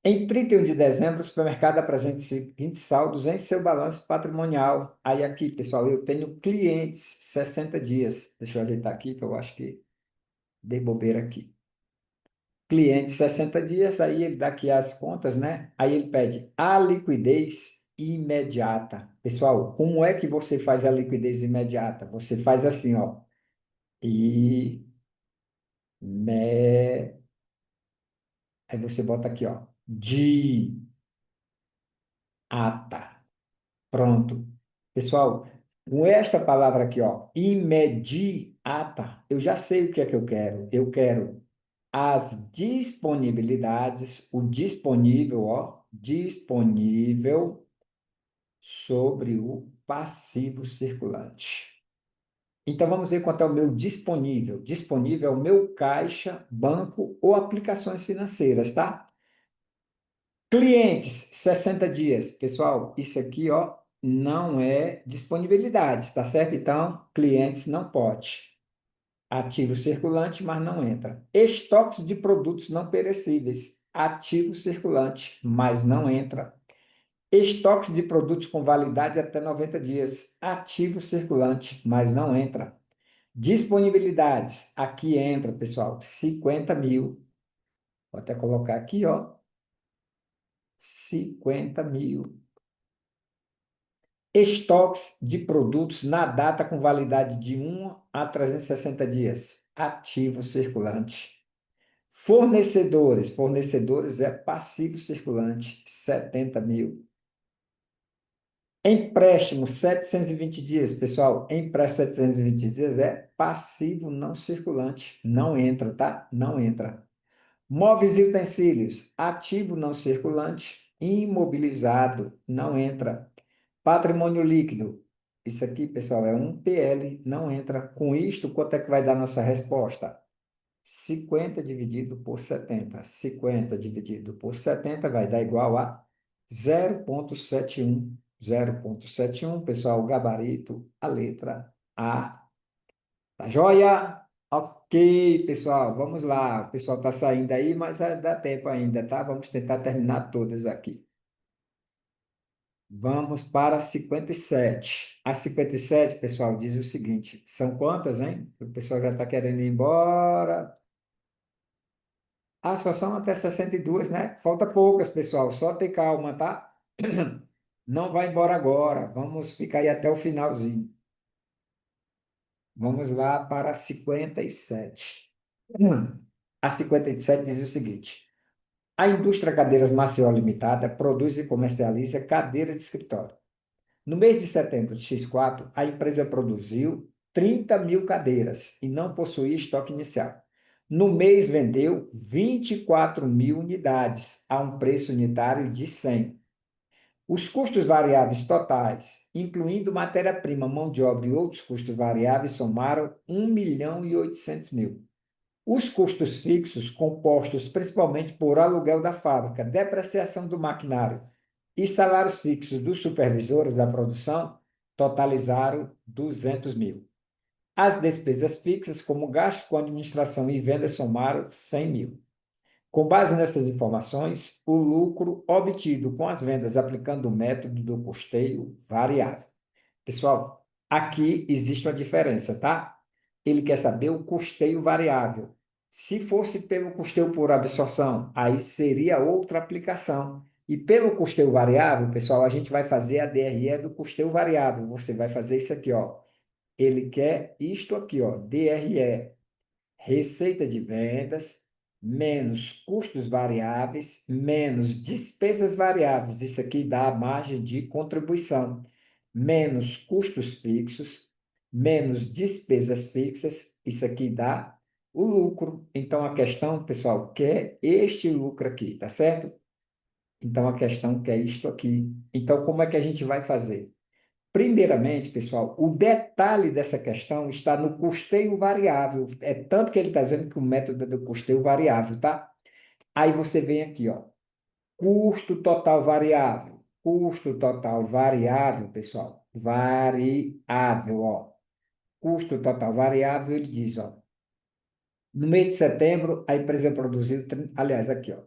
Em 31 de dezembro, o supermercado apresenta os seguintes saldos em seu balanço patrimonial. Aí aqui, pessoal, eu tenho clientes 60 dias. Deixa eu ajeitar aqui, que eu acho que dei bobeira aqui. Clientes 60 dias, aí ele dá aqui as contas, né? Aí ele pede a liquidez imediata. Pessoal, como é que você faz a liquidez imediata? Você faz assim, ó. E me... Aí você bota aqui, ó. De ata. Pronto. Pessoal, com esta palavra aqui, ó, imediata, eu já sei o que é que eu quero. Eu quero as disponibilidades, o disponível, ó, disponível sobre o passivo circulante. Então, vamos ver quanto é o meu disponível. Disponível é o meu caixa, banco ou aplicações financeiras, tá? Clientes, 60 dias. Pessoal, isso aqui, ó, não é disponibilidade, tá certo? Então, clientes não pode. Ativo circulante, mas não entra. Estoques de produtos não perecíveis. Ativo circulante, mas não entra. Estoques de produtos com validade até 90 dias. Ativo circulante, mas não entra. Disponibilidades. Aqui entra, pessoal, 50 mil. Vou até colocar aqui, ó. 50 mil. Estoques de produtos na data com validade de 1 a 360 dias. Ativo circulante. Fornecedores. Fornecedores é passivo circulante. 70 mil. Empréstimo, 720 dias. Pessoal, empréstimo 720 dias é passivo não circulante. Não entra, tá? Não entra. Móveis e utensílios, ativo não circulante, imobilizado, não entra. Patrimônio líquido, isso aqui, pessoal, é um PL, não entra. Com isto, quanto é que vai dar nossa resposta? 50 dividido por 70. 50 dividido por 70 vai dar igual a 0,71. 0,71, pessoal, o gabarito, a letra A. Tá joia? Ok, pessoal, vamos lá. O pessoal está saindo aí, mas dá tempo ainda, tá? Vamos tentar terminar todas aqui. Vamos para a 57. A 57, pessoal, diz o seguinte: são quantas, hein? O pessoal já está querendo ir embora. Ah, só são até 62, né? Falta poucas, pessoal. Só ter calma, tá? Não vai embora agora. Vamos ficar aí até o finalzinho. Vamos lá para a 57. A 57 diz o seguinte: a indústria Cadeiras Maceió Limitada produz e comercializa cadeiras de escritório. No mês de setembro de X4, a empresa produziu 30 mil cadeiras e não possuía estoque inicial. No mês, vendeu 24 mil unidades a um preço unitário de 100. Os custos variáveis totais, incluindo matéria-prima, mão de obra e outros custos variáveis, somaram 1.800.000. Os custos fixos, compostos principalmente por aluguel da fábrica, depreciação do maquinário e salários fixos dos supervisores da produção, totalizaram 200 mil. As despesas fixas, como gastos com administração e vendas, somaram 100 mil. Com base nessas informações, o lucro obtido com as vendas aplicando o método do custeio variável. Pessoal, aqui existe uma diferença, tá? Ele quer saber o custeio variável. Se fosse pelo custeio por absorção, aí seria outra aplicação. E pelo custeio variável, pessoal, a gente vai fazer a DRE do custeio variável. Você vai fazer isso aqui, ó. Ele quer isto aqui, ó, DRE, receita de vendas, menos custos variáveis, menos despesas variáveis. Isso aqui dá a margem de contribuição, menos custos fixos, menos despesas fixas. Isso aqui dá o lucro. Então, a questão, pessoal, quer este lucro aqui, tá certo? Então, a questão quer isto aqui. Então, como é que a gente vai fazer? Primeiramente, pessoal, o detalhe dessa questão está no custeio variável. É tanto que ele está dizendo que o método é do custeio variável, tá? Aí você vem aqui, ó, custo total variável. Custo total variável, pessoal, variável, ó. Custo total variável, ele diz, ó, no mês de setembro, a empresa produziu, aliás, aqui, ó,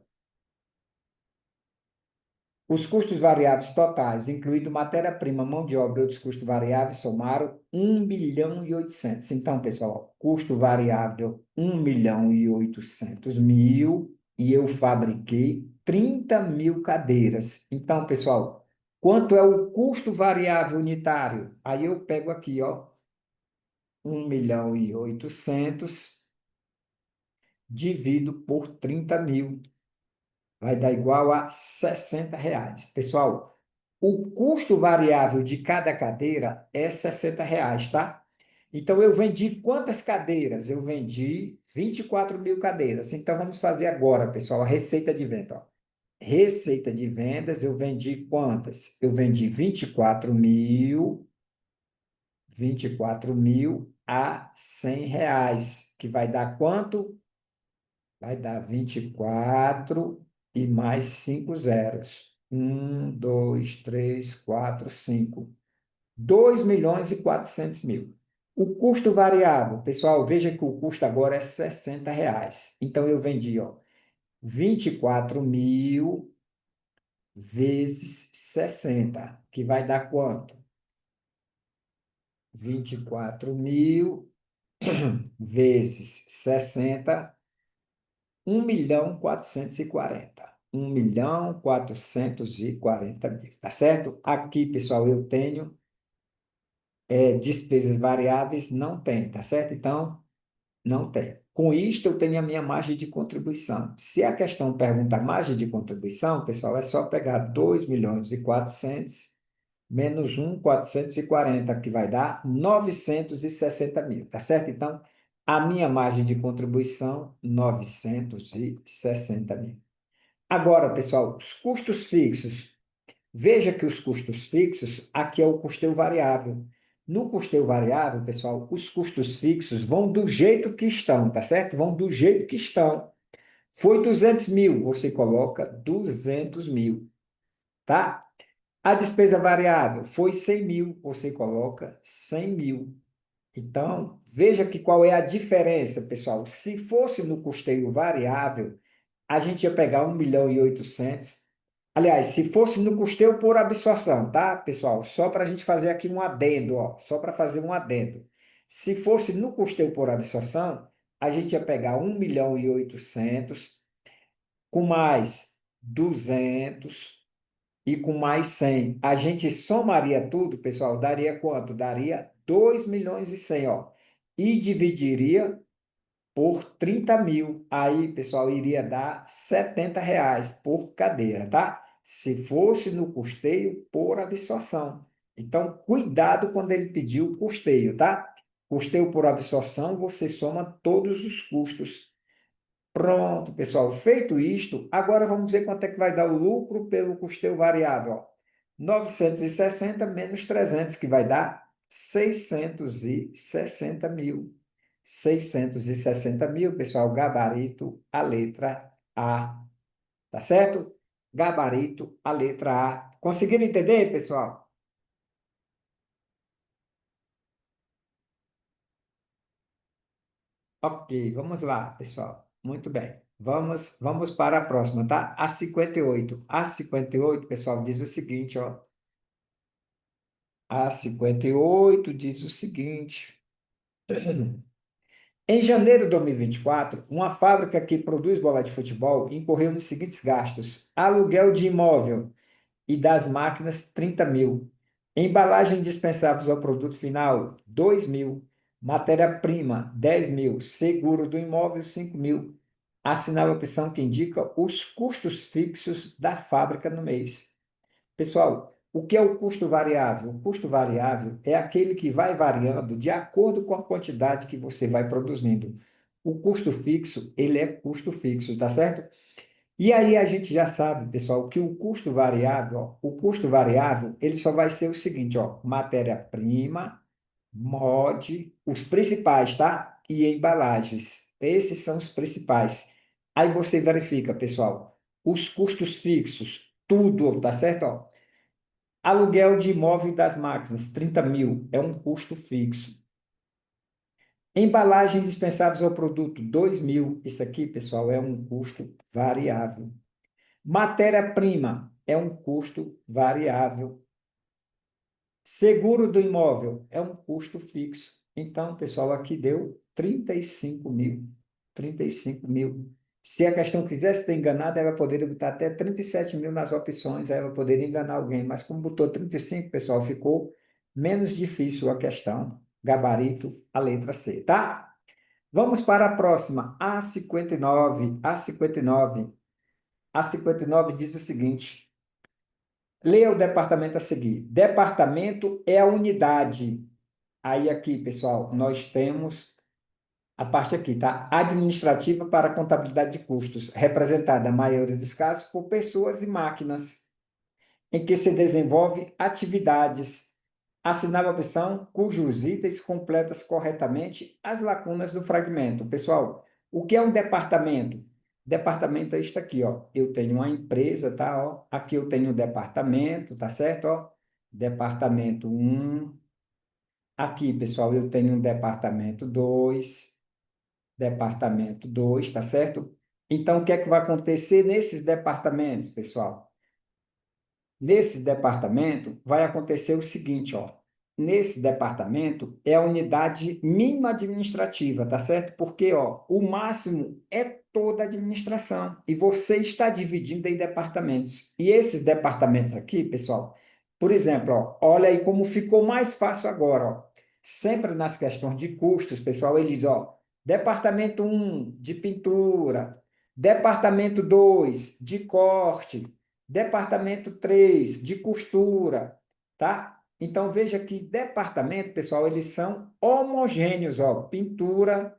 os custos variáveis totais, incluindo matéria-prima, mão de obra e outros custos variáveis, somaram 1.800.000. Então, pessoal, custo variável 1.800.000 e eu fabriquei 30.000 cadeiras. Então, pessoal, quanto é o custo variável unitário? Aí eu pego aqui, ó, 1.800.000 divido por 30.000. Vai dar igual a R$ 60. Pessoal, o custo variável de cada cadeira é R$ 60, tá? Então, eu vendi quantas cadeiras? Eu vendi 24.000 cadeiras. Então, vamos fazer agora, pessoal, a receita de venda. Ó. Receita de vendas, eu vendi quantas? Eu vendi 24.000 a R$ 100, que vai dar quanto? Vai dar 24 e mais 5 zeros. 1, 2, 3, 4, 5. 2.400.000. O custo variável, pessoal, veja que o custo agora é R$ 60. Então, eu vendi, ó, 24.000 vezes 60, que vai dar quanto? 24.000 vezes 60, 1.440.000. 1.440.000, tá certo? Aqui, pessoal, eu tenho despesas variáveis, não tem, tá certo? Então, não tem. Com isto, eu tenho a minha margem de contribuição. Se a questão pergunta margem de contribuição, pessoal, é só pegar 2.400.000 menos 1.440, que vai dar 960.000, tá certo? Então, a minha margem de contribuição, 960.000. Agora, pessoal, os custos fixos. Veja que os custos fixos, aqui é o custeio variável. No custeio variável, pessoal, os custos fixos vão do jeito que estão, tá certo? Vão do jeito que estão. Foi 200.000, você coloca 200.000, tá? A despesa variável foi 100.000, você coloca 100.000. Então, veja que qual é a diferença, pessoal. Se fosse no custeio variável, a gente ia pegar 1.800.000. Aliás, se fosse no custeio por absorção, tá, pessoal? Só para a gente fazer aqui um adendo, ó, só para fazer um adendo. Se fosse no custeio por absorção, a gente ia pegar 1.800.000 com mais 200 e com mais 100. A gente somaria tudo, pessoal, daria quanto? Daria 2.100.000, ó. E dividiria por 30.000. Aí, pessoal, iria dar R$ 70 por cadeira, tá? Se fosse no custeio por absorção. Então, cuidado quando ele pediu custeio, tá? Custeio por absorção, você soma todos os custos. Pronto, pessoal. Feito isto, agora vamos ver quanto é que vai dar o lucro pelo custeio variável. Ó. 960 menos 300, que vai dar 660.000. 660.000, pessoal, gabarito, a letra A. Tá certo? Gabarito, a letra A. Conseguiram entender, pessoal? Ok, vamos lá, pessoal. Muito bem. Vamos para a próxima, tá? A 58. A 58, pessoal, diz o seguinte, ó. A 58 diz o seguinte. Em janeiro de 2024, uma fábrica que produz bola de futebol incorreu nos seguintes gastos: aluguel de imóvel e das máquinas, 30.000. Embalagem indispensáveis ao produto final, 2.000. Matéria-prima, 10.000. Seguro do imóvel, 5.000. Assinale a opção que indica os custos fixos da fábrica no mês. Pessoal, o que é o custo variável? O custo variável é aquele que vai variando de acordo com a quantidade que você vai produzindo. O custo fixo, ele é custo fixo, tá certo? E aí a gente já sabe, pessoal, que o custo variável, ó, o custo variável, ele só vai ser o seguinte, ó, matéria-prima, mod, os principais, tá? E embalagens. Esses são os principais. Aí você verifica, pessoal, os custos fixos, tudo, tá certo? Ó, aluguel de imóvel das máquinas, 30 mil, é um custo fixo. Embalagem dispensáveis ao produto, 2 mil. Isso aqui, pessoal, é um custo variável. Matéria-prima é um custo variável. Seguro do imóvel é um custo fixo. Então, pessoal, aqui deu 35 mil. 35 mil. Se a questão quisesse ter enganado, ela poderia botar até 37 mil nas opções, aí ela poderia enganar alguém. Mas como botou 35, pessoal, ficou menos difícil a questão. Gabarito, a letra C, tá? Vamos para a próxima, a 59. A 59. A 59 diz o seguinte: leia o departamento a seguir. Departamento é a unidade. Aí aqui, pessoal, nós temos a parte aqui, tá? Administrativa para contabilidade de custos, representada, na maioria dos casos, por pessoas e máquinas, em que se desenvolve atividades. Assinar a opção cujos itens completas corretamente as lacunas do fragmento. Pessoal, o que é um departamento? Departamento é isto aqui, ó. Eu tenho uma empresa, tá? Ó. Aqui eu tenho um departamento, tá certo? Ó. Departamento um. Aqui, pessoal, eu tenho um departamento 2. Departamento 2, tá certo? Então, o que é que vai acontecer nesses departamentos, pessoal? Nesse departamento, vai acontecer o seguinte, ó. Nesse departamento é a unidade mínima administrativa, tá certo? Porque, ó, o máximo é toda a administração e você está dividindo em departamentos. E esses departamentos aqui, pessoal, por exemplo, ó, olha aí como ficou mais fácil agora, ó. Sempre nas questões de custos, pessoal, ele diz, ó, departamento um de pintura, departamento 2 de corte, departamento 3 de costura, tá? Então veja que departamento, pessoal, eles são homogêneos, ó, pintura,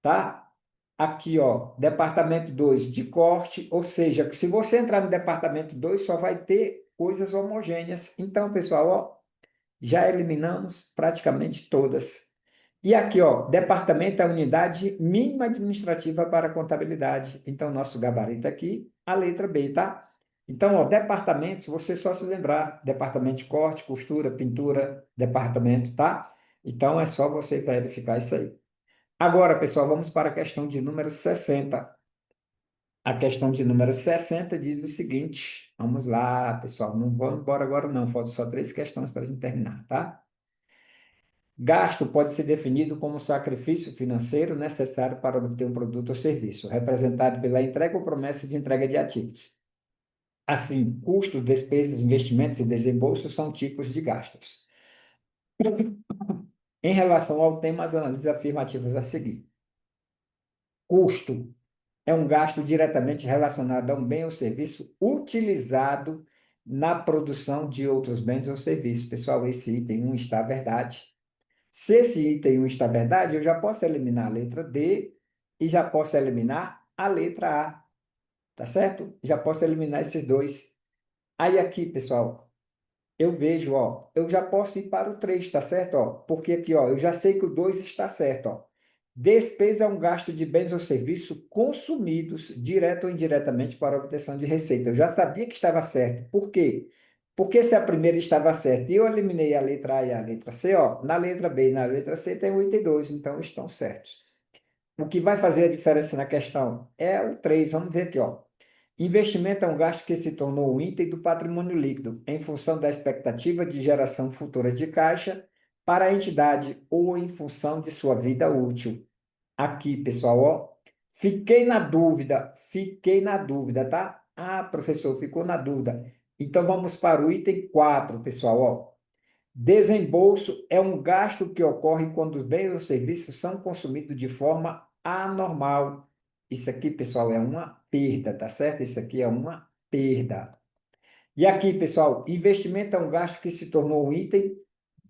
tá? Aqui, ó, departamento 2 de corte, ou seja, que se você entrar no departamento 2 só vai ter coisas homogêneas. Então, pessoal, ó, já eliminamos praticamente todas. E aqui, ó, departamento é a unidade mínima administrativa para a contabilidade. Então, nosso gabarito aqui, a letra B, tá? Então, ó, departamentos, você só se lembrar, departamento de corte, costura, pintura, departamento, tá? Então, é só você verificar isso aí. Agora, pessoal, vamos para a questão de número 60. A questão de número 60 diz o seguinte, vamos lá, pessoal, não vamos embora agora não, faltam só 3 questões para a gente terminar, tá? Gasto pode ser definido como sacrifício financeiro necessário para obter um produto ou serviço, representado pela entrega ou promessa de entrega de ativos. Assim, custos, despesas, investimentos e desembolsos são tipos de gastos. Em relação ao tema, as análises afirmativas a seguir. Custo é um gasto diretamente relacionado a um bem ou serviço utilizado na produção de outros bens ou serviços. Pessoal, esse item 1 está verdade. Se esse item 1 está verdade, eu já posso eliminar a letra D e já posso eliminar a letra A, tá certo? Já posso eliminar esses dois. Aí aqui, pessoal, eu vejo, ó, eu já posso ir para o 3, tá certo? Ó, porque aqui, ó, eu já sei que o 2 está certo, ó. Despesa é um gasto de bens ou serviços consumidos, direto ou indiretamente, para a obtenção de receita. Eu já sabia que estava certo. Por quê? Porque se a primeira estava certa e eu eliminei a letra A e a letra C, ó, na letra B e na letra C tem o item 2, então estão certos. O que vai fazer a diferença na questão é o 3. Vamos ver aqui, ó. Investimento é um gasto que se tornou um item do patrimônio líquido, em função da expectativa de geração futura de caixa para a entidade ou em função de sua vida útil. Aqui, pessoal, ó, fiquei na dúvida, tá? Ah, professor, ficou na dúvida. Então vamos para o item 4, pessoal, ó. Desembolso é um gasto que ocorre quando os bens ou serviços são consumidos de forma anormal. Isso aqui, pessoal, é uma perda, tá certo? Isso aqui é uma perda. E aqui, pessoal, investimento é um gasto que se tornou um item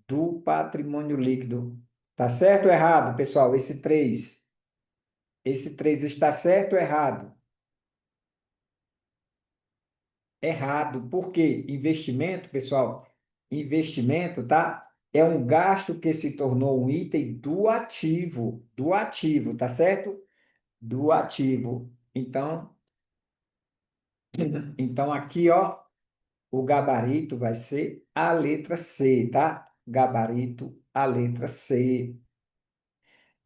do patrimônio líquido. Tá certo ou errado, pessoal? Esse 3 está certo ou errado? Errado. Por quê? Investimento, pessoal, investimento, tá? É um gasto que se tornou um item do ativo, tá certo? Do ativo. Então aqui, ó, o gabarito vai ser a letra C, tá? Gabarito, a letra C.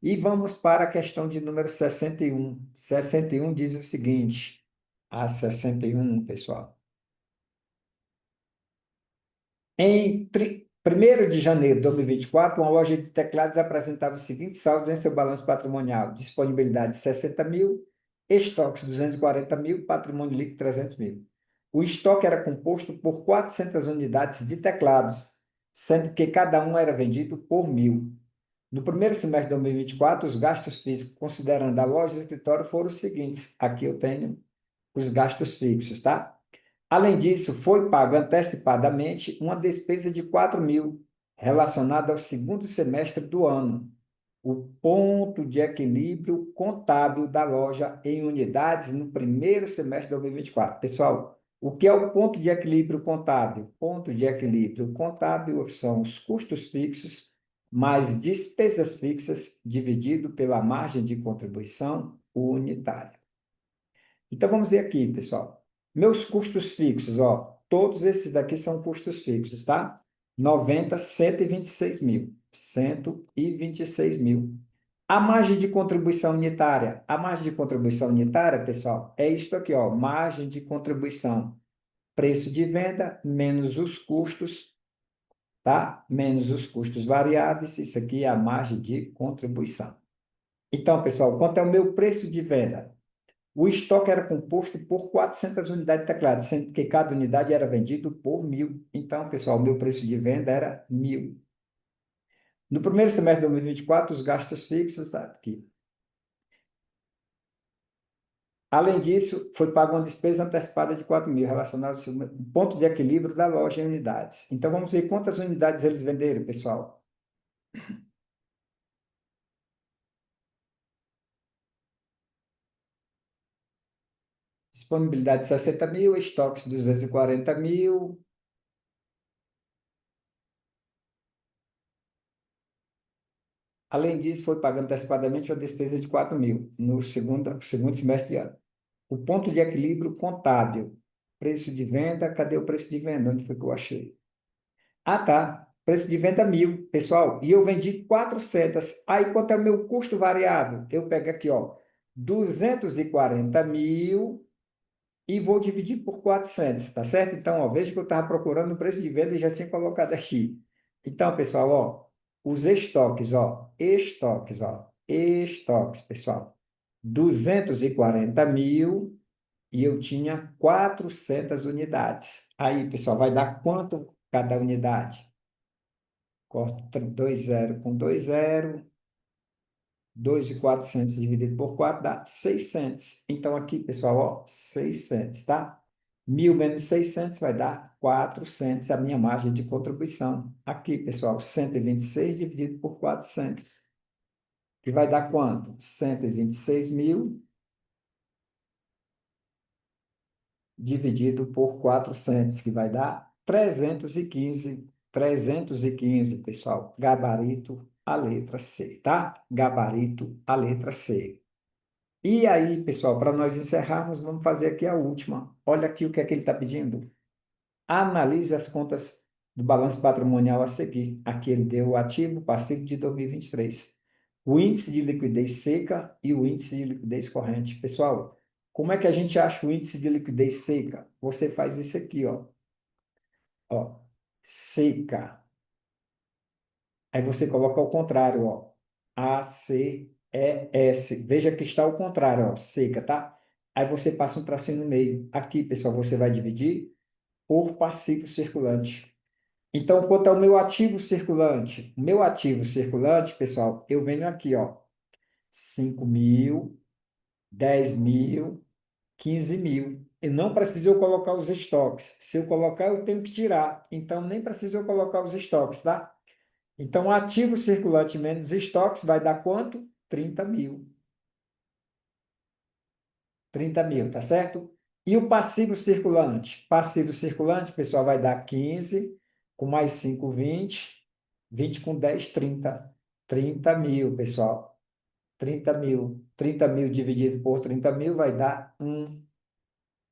E vamos para a questão de número 61. 61 diz o seguinte, a 61, pessoal. Em 1º de janeiro de 2024, uma loja de teclados apresentava os seguintes saldos em seu balanço patrimonial: disponibilidade 60 mil, estoques 240 mil, patrimônio líquido 300 mil. O estoque era composto por 400 unidades de teclados, sendo que cada um era vendido por 1.000. No primeiro semestre de 2024, os gastos físicos, considerando a loja e escritório, foram os seguintes. Aqui eu tenho os gastos fixos, tá? Além disso, foi pago antecipadamente uma despesa de 4.000, relacionada ao segundo semestre do ano. O ponto de equilíbrio contábil da loja em unidades no primeiro semestre de 2024. Pessoal, o que é o ponto de equilíbrio contábil? Ponto de equilíbrio contábil são os custos fixos mais despesas fixas dividido pela margem de contribuição unitária. Então, vamos ver aqui, pessoal. Meus custos fixos, ó, todos esses daqui são custos fixos, tá? 90, 126 mil. 126 mil. A margem de contribuição unitária. A margem de contribuição unitária, pessoal, é isso aqui, ó, margem de contribuição. Preço de venda menos os custos, tá? Menos os custos variáveis. Isso aqui é a margem de contribuição. Então, pessoal, quanto é o meu preço de venda? O estoque era composto por 400 unidades de teclado, sendo que cada unidade era vendido por 1.000. Então, pessoal, o meu preço de venda era 1.000. No primeiro semestre de 2024, os gastos fixos, tá aqui. Além disso, foi paga uma despesa antecipada de 4.000, relacionada ao ponto de equilíbrio da loja em unidades. Então, vamos ver quantas unidades eles venderam, pessoal. Disponibilidade de 60 mil, estoques 240 mil. Além disso, foi pagando antecipadamente uma despesa de 4.000 no segundo semestre de ano. O ponto de equilíbrio contábil. Preço de venda, cadê o preço de venda? Onde foi que eu achei? Ah, tá. Preço de venda 1.000, pessoal. E eu vendi 400. Aí, quanto é o meu custo variável? Eu pego aqui, ó, 240 mil e vou dividir por 400, tá certo? Então, ó, veja que eu estava procurando o preço de venda e já tinha colocado aqui. Então, pessoal, ó, os estoques, pessoal. 240 mil e eu tinha 400 unidades. Aí, pessoal, vai dar quanto cada unidade? Corta 2 zero com 2 zero. 2.400 dividido por 4 dá 600. Então, aqui, pessoal, ó, 600, tá? 1.000 menos 600 vai dar 400, a minha margem de contribuição. Aqui, pessoal, 126 dividido por 400, que vai dar quanto? 126 mil dividido por 400, que vai dar 315. 315, pessoal. Gabarito, a letra C, tá? Gabarito, a letra C. E aí, pessoal, para nós encerrarmos, vamos fazer aqui a última. Olha aqui o que é que ele está pedindo. Analise as contas do balanço patrimonial a seguir. Aqui ele deu o ativo passivo de 2023. O índice de liquidez seca e o índice de liquidez corrente. Pessoal, como é que a gente acha o índice de liquidez seca? Você faz isso aqui, ó, seca. Aí você coloca ao contrário, ó, ACES. Veja que está ao contrário, ó, seca, tá? Aí você passa um tracinho no meio. Aqui, pessoal, você vai dividir por passivo circulante. Então, quanto ao meu ativo circulante? O meu ativo circulante, pessoal, eu venho aqui, ó, 5.000, 10.000, 15.000. Eu não preciso eu colocar os estoques. Se eu colocar, eu tenho que tirar. Então, nem preciso eu colocar os estoques, tá? Então, ativo circulante menos estoques vai dar quanto? 30.000. 30.000, tá certo? E o passivo circulante? Passivo circulante, pessoal, vai dar 15, com mais 5, 20, 20 com 10, 30. 30.000, pessoal. 30.000. 30.000 dividido por 30.000 vai dar 1.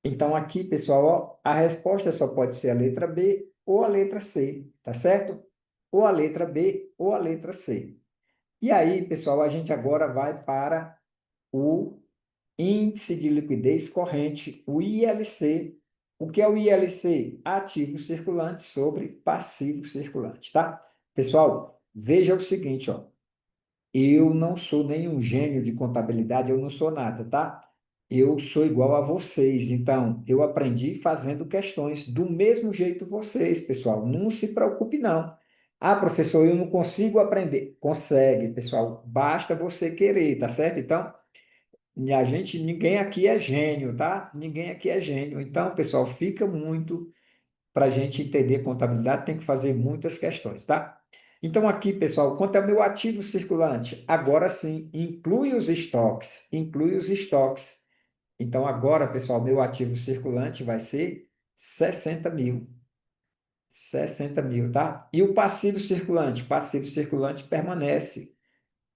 Então, aqui, pessoal, ó, a resposta só pode ser a letra B ou a letra C, tá certo? Ou a letra B ou a letra C. E aí, pessoal, a gente agora vai para o índice de liquidez corrente, o ILC. O que é o ILC? Ativo circulante sobre passivo circulante, tá? Pessoal, veja o seguinte, ó. Eu não sou nenhum gênio de contabilidade, eu não sou nada, tá? Eu sou igual a vocês, então eu aprendi fazendo questões do mesmo jeito vocês, pessoal. Não se preocupe, não. Ah, professor, eu não consigo aprender. Consegue, pessoal. Basta você querer, tá certo? Então, ninguém aqui é gênio, tá? Ninguém aqui é gênio. Então, pessoal, fica muito para a gente entender contabilidade, tem que fazer muitas questões, tá? Então, aqui, pessoal, quanto é o meu ativo circulante? Agora sim, inclui os estoques, inclui os estoques. Então, agora, pessoal, meu ativo circulante vai ser 60.000. 60.000, tá? E o passivo circulante? Passivo circulante permanece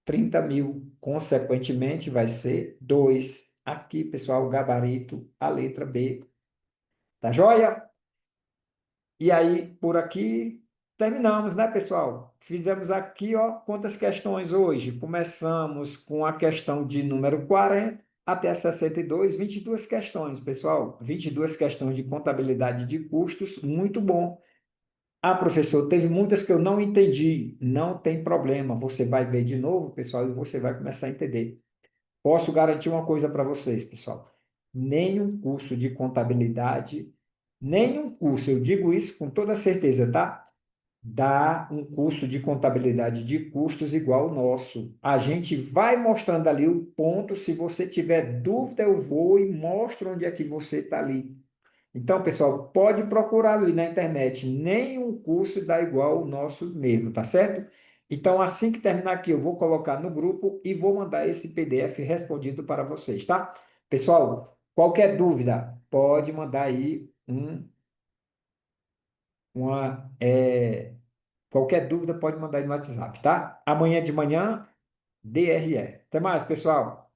30.000. Consequentemente, vai ser 2. Aqui, pessoal, o gabarito, a letra B. Tá joia? E aí, por aqui, terminamos, né, pessoal? Fizemos aqui, ó, quantas questões hoje? Começamos com a questão de número 40 até 62, 22 questões, pessoal. 22 questões de contabilidade de custos, muito bom. Ah, professor, teve muitas que eu não entendi. Não tem problema, você vai ver de novo, pessoal, e você vai começar a entender. Posso garantir uma coisa para vocês, pessoal. Nenhum curso de contabilidade, nenhum curso, eu digo isso com toda certeza, tá? Dá um curso de contabilidade de custos igual ao nosso. A gente vai mostrando ali o ponto. Se você tiver dúvida, eu vou e mostro onde é que você está ali. Então, pessoal, pode procurar ali na internet. Nenhum curso dá igual o nosso mesmo, tá certo? Então, assim que terminar aqui, eu vou colocar no grupo e vou mandar esse PDF respondido para vocês, tá? Pessoal, qualquer dúvida, pode mandar aí uma. Qualquer dúvida, pode mandar aí no WhatsApp, tá? Amanhã de manhã, DRE. Até mais, pessoal.